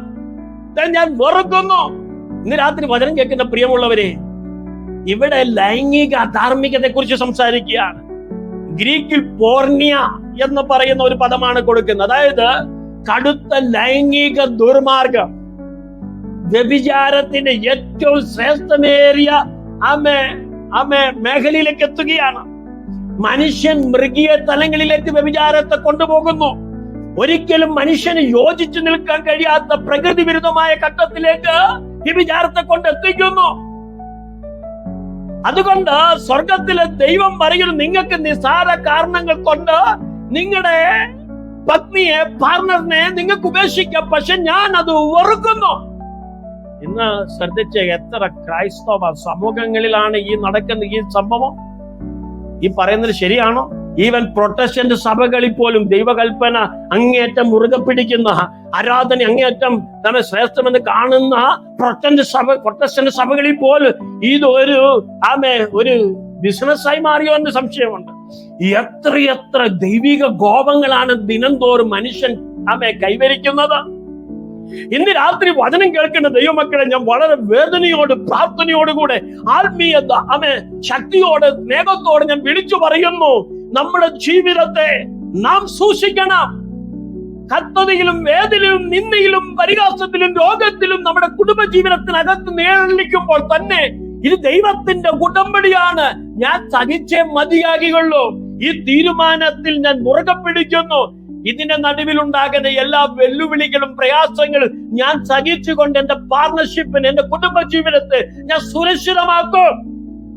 ഞാൻ വെറുക്കുന്നു. ഇന്ന് രാത്രി വചനം കേൾക്കുന്ന പ്രിയമുള്ളവരെ, ഇവിടെ ലൈംഗിക അധാർമികതയെ കുറിച്ച് സംസാരിക്കുകയാണ്. ഗ്രീക്കിൽ പോർണിയ എന്ന് പറയുന്ന ഒരു പദമാണ് കൊടുക്കുന്നത്. അതായത് കടുത്ത ലൈംഗിക ദുർമാർഗം, വ്യഭിചാരത്തിന്റെ ഏറ്റവും ശ്രേഷ്ഠമേറിയ മേഖലയിലേക്ക് എത്തുകയാണ്. മനുഷ്യൻ മൃഗീയ തലങ്ങളിലേക്ക് വ്യഭിചാരത്തെ കൊണ്ടുപോകുന്നു. ഒരിക്കലും മനുഷ്യന് യോജിച്ചു നിൽക്കാൻ കഴിയാത്ത പ്രകൃതി വിരുദ്ധമായ ഘട്ടത്തിലേക്ക് വ്യഭിചാരത്തെ കൊണ്ടെത്തിക്കുന്നു. അതുകൊണ്ട് സ്വർഗത്തിലെ ദൈവം പറയുന്നു, നിങ്ങൾക്ക് നിസ്സാര കാരണങ്ങൾ കൊണ്ട് നിങ്ങളുടെ പത്നിയെ, പാർട്ണറിനെ നിങ്ങൾക്ക് ഉപേക്ഷിക്കാം, പക്ഷെ ഞാൻ അത് വെറുക്കുന്നു. ഇന്ന് ശ്രദ്ധിച്ച എത്ര ക്രൈസ്തവ സമൂഹങ്ങളിലാണ് ഈ നടക്കുന്ന ഈ സംഭവം? ഈ പറയുന്നത് ശരിയാണോ? ഈവൻ പ്രൊട്ടസ്റ്റന്റ് സഭകളിൽ പോലും ദൈവകൽപ്പന അങ്ങേയറ്റം മുറുകെ പിടിക്കുന്ന, ആരാധന അങ്ങേയറ്റം നമ്മെ ശ്രേഷ്ഠമെന്ന് കാണുന്ന പ്രൊട്ടസ്റ്റന്റ് സഭകളിൽ പോലും ഇതൊരു ഒരു ബിസിനസ്സായി മാറിയോ എന്ന് സംശയമുണ്ട്. എത്രയെത്ര ദൈവിക കോപങ്ങളാണ് ദിനംതോറും മനുഷ്യൻ കൈവരിക്കുന്നത്. ഇന്ന് രാത്രി വചനം കേൾക്കുന്ന ദൈവമക്കളെ, ഞാൻ വളരെ വേദനയോട് പ്രാർത്ഥനയോടുകൂടെ ആത്മീയ ശക്തിയോട് സ്നേഹത്തോട് ഞാൻ വിളിച്ചു പറയുന്നു, നമ്മുടെ ജീവിതത്തെ നാം സൂക്ഷിക്കണം. കത്തതയിലും വേദനയിലും നിന്ദയിലും പരിഹാസത്തിലും രോഗത്തിലും നമ്മുടെ കുടുംബ ജീവിതത്തിനകത്ത് നേരിടുമ്പോൾ തന്നെ ഇത് ദൈവത്തിന്റെ ഉടമ്പടിയാണ്. ഞാൻ സഹിച്ചേ മതിയാകുകയുള്ളൂ. ഈ തീരുമാനത്തിൽ ഞാൻ മുറുകെ പിടിക്കുന്നു. ഇതിന്റെ നടുവിലുണ്ടാകുന്ന എല്ലാ വെല്ലുവിളികളും പ്രയാസങ്ങളും ഞാൻ സഹിച്ചുകൊണ്ട് എന്റെ പാർട്ണർഷിപ്പിന്, എന്റെ കുടുംബ ജീവിതത്തെ ഞാൻ സുരക്ഷിതമാക്കും.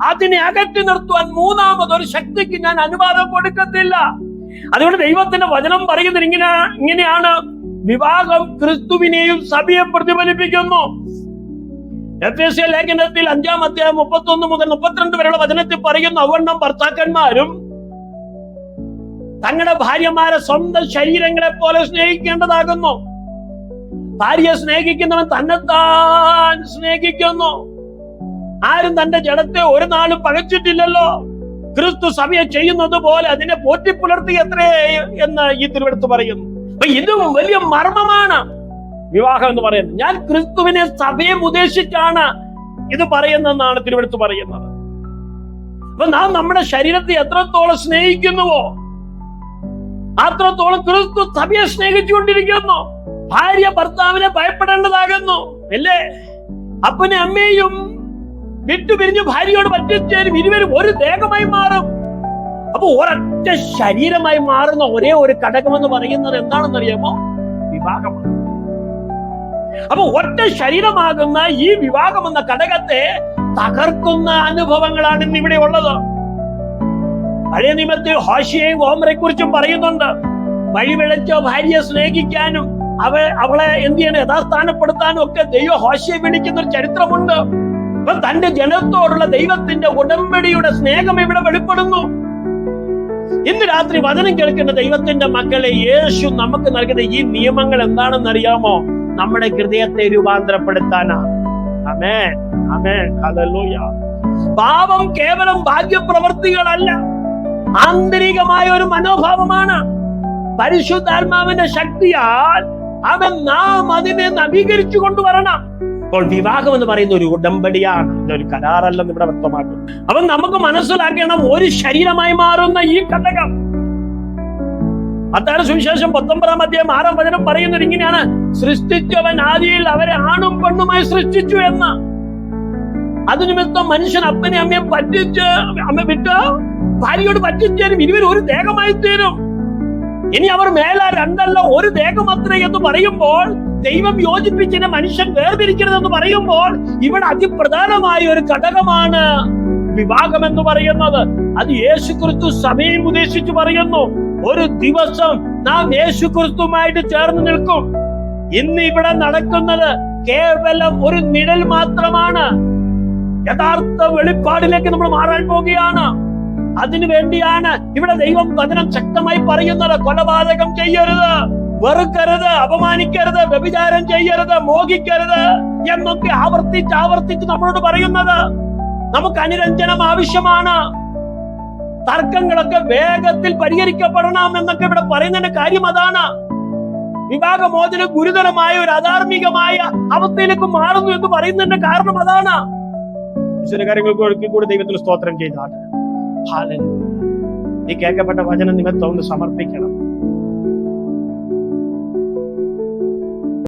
അതിനെ അകറ്റി നിർത്തുവാൻ മൂന്നാമതൊരു ശക്തിക്ക് ഞാൻ അനുവാദം കൊടുക്കത്തില്ല. അതുകൊണ്ട് ദൈവത്തിന്റെ വചനം പറയുന്നത് ഇങ്ങനെയാണ്, വിവാഹം ക്രിസ്തുവിനെയും സഭയെ പ്രതിഫലിപ്പിക്കുന്നു. എഫേസ്യ ലേഖനത്തിൽ 5-ാം അധ്യായം 31 മുതൽ 32 വരെയുള്ള വചനത്തിൽ പറയുന്നു, അവണ്ണം ഭർത്താക്കന്മാരും തങ്ങളുടെ ഭാര്യമാരെ സ്വന്തം ശരീരങ്ങളെ പോലെ സ്നേഹിക്കേണ്ടതാകുന്നു. ഭാര്യയെ സ്നേഹിക്കുന്നവൻ തന്നെത്താൻ സ്നേഹിക്കുന്നു. ആരും തന്റെ ജഡത്തെ ഒരു നാളും പകച്ചിട്ടില്ലല്ലോ. ക്രിസ്തു സഭയെ ചെയ്യുന്നത് പോലെ അതിനെ പോറ്റിപ്പുലർത്തി എത്രേ എന്ന് ഈ തിരുവെടുത്ത് പറയുന്നു. അപ്പൊ ഇതും വലിയ മർമ്മമാണ് വിവാഹം എന്ന് പറയുന്നത്. ഞാൻ ക്രിസ്തുവിനെ സഭയെ ഉദ്ദേശിച്ചാണ് ഇത് പറയുന്നതെന്നാണ് തിരുവെടുത്ത് പറയുന്നത്. അപ്പൊ നാം നമ്മുടെ ശരീരത്തെ എത്രത്തോളം സ്നേഹിക്കുന്നുവോ അത്രത്തോളം ക്രിസ്തു സഭയെ സ്നേഹിച്ചുകൊണ്ടിരിക്കുന്നു. ഭാര്യ ഭർത്താവിനെ ഭയപ്പെടേണ്ടതാകുന്നു, അല്ലേ? അപ്പനെ അമ്മയും വിട്ടുപിരിഞ്ഞ് ഭാര്യയോട് പറ്റിച്ചേരും, ഇരുവരും ഒരു ദേഹമായി മാറും. അപ്പൊ ഒരൊറ്റ ശരീരമായി മാറുന്ന ഒരേ ഒരു ഘടകമെന്ന് പറയുന്നത് എന്താണെന്നറിയാമോ? വിവാഹമാണ്. അപ്പൊ ഒറ്റ ശരീരമാകുന്ന ഈ വിവാഹം എന്ന ഘടകത്തെ തകർക്കുന്ന അനുഭവങ്ങളാണ് ഇന്ന് ഇവിടെ ഉള്ളത്. പഴയ നിയമത്തിൽ ഹോശയെയും ഗോമറെ കുറിച്ചും പറയുന്നുണ്ട്. വഴിവിളച്ചോ ഭാര്യയെ സ്നേഹിക്കാനും അവളെ എന്ത് ചെയ്യണം, യഥാസ്ഥാനപ്പെടുത്താനും ഒക്കെ ദൈവം ഹോശയെ വിളിക്കുന്ന ഒരു ചരിത്രമുണ്ട്. അപ്പൊ തന്റെ ജനത്തോടുള്ള ദൈവത്തിന്റെ ഉടമ്പടിയുടെ സ്നേഹം ഇവിടെ വെളിപ്പെടുന്നു. ഇന്ന് രാത്രി വചനം കേൾക്കുന്ന ദൈവത്തിന്റെ മക്കളെ, യേശു നമുക്ക് നൽകുന്ന ഈ നിയമങ്ങൾ എന്താണെന്ന് അറിയാമോ? നമ്മുടെ ഹൃദയത്തെ രൂപാന്തരപ്പെടുത്താനാണ്. ആമേൻ, ആമേൻ, ഹല്ലേലൂയ. പാപം കേവലം ഭാഗ്യപ്രവർത്തികളല്ല, ആന്തരികമായ ഒരു മനോഭാവമാണ്. പരിശുദ്ധാത്മാവിന്റെ ശക്തിയാൽ നാം അതിനെ നവീകരിച്ചു കൊണ്ടുവരണം. അപ്പോൾ വിവാഹം എന്ന് പറയുന്ന ഒരു ഉടമ്പടിയാണ്, ഇതൊരു കരാറല്ലെന്ന് ഇവിടെ വ്യക്തമാക്കും. അപ്പൊ നമുക്ക് മനസ്സിലാക്കണം, ഒരു ശരീരമായി മാറുന്ന ഈ ഘടകം. മത്തായിയുടെ സുവിശേഷം 19-ാം അധ്യായം 6-ാം വചനം പറയുന്നത് ഇങ്ങനെയാണ്, സൃഷ്ടിച്ചവൻ ആദിയിൽ അവരെ ആണും പെണ്ണുമായി സൃഷ്ടിച്ചു എന്ന്. അത് നിമിത്തം മനുഷ്യൻ അപ്പനെ അമ്മയെ വിട്ട് ഭാര്യയോട് പറ്റിച്ചേരും, ഇരുവരും ഒരു ദേഹമായി തീരും. ഇനി അവർ മേല രണ്ടല്ല ഒരു ദേഹമത്രേ എന്ന് പറയുമ്പോൾ, ദൈവം യോജിപ്പിച്ചതിനെ മനുഷ്യൻ വേർതിരിക്കരുതെന്ന് പറയുമ്പോൾ, ഇവിടെ അതിപ്രധാനമായ ഒരു ഘടകമാണ് വിവാഹം എന്ന് പറയുന്നത്. അത് യേശുക്രിസ്തു സഭയും ഉദ്ദേശിച്ചു പറയുന്നു. ഒരു ദിവസം നാം യേശുക്രിസ്തുവുമായിട്ട് ചേർന്ന് നിൽക്കും. ഇന്ന് ഇവിടെ നടക്കുന്നത് കേവലം ഒരു നിഴൽ മാത്രമാണ്. യഥാർത്ഥ വെളിപ്പാടിലേക്ക് നമ്മൾ മാറാൻ പോവുകയാണ്. അതിനു വേണ്ടിയാണ് ഇവിടെ ദൈവം വചനം ശക്തമായി പറയുന്നത്. കൊലപാതകം ചെയ്യരുത്, വെറുക്കരുത്, അപമാനിക്കരുത്, വ്യഭിചാരം ചെയ്യരുത്, മോഹിക്കരുത് എന്നൊക്കെ ആവർത്തിച്ച് നമ്മളോട് പറയുന്നത്. നമുക്ക് അനുരഞ്ജനം ആവശ്യമാണ്. തർക്കങ്ങളൊക്കെ വേഗത്തിൽ പരിഹരിക്കപ്പെടണം എന്നൊക്കെ ഇവിടെ പറയുന്നതിന്റെ കാര്യം അതാണ്. വിവാഹമോചനം ഗുരുതരമായ ഒരു അധാർമികമായ അവസ്ഥയിലേക്ക് മാറുന്നു എന്ന് പറയുന്നതിന്റെ കാരണം അതാണ്. ഈശ്വര കാര്യങ്ങൾക്ക് ഒഴുക്കി കൂടി ദൈവത്തിന് സ്തോത്രം ചെയ്താണ്. ഈ കേൾക്കപ്പെട്ട വചന നിമിത്തം ഒന്ന് സമർപ്പിക്കണം.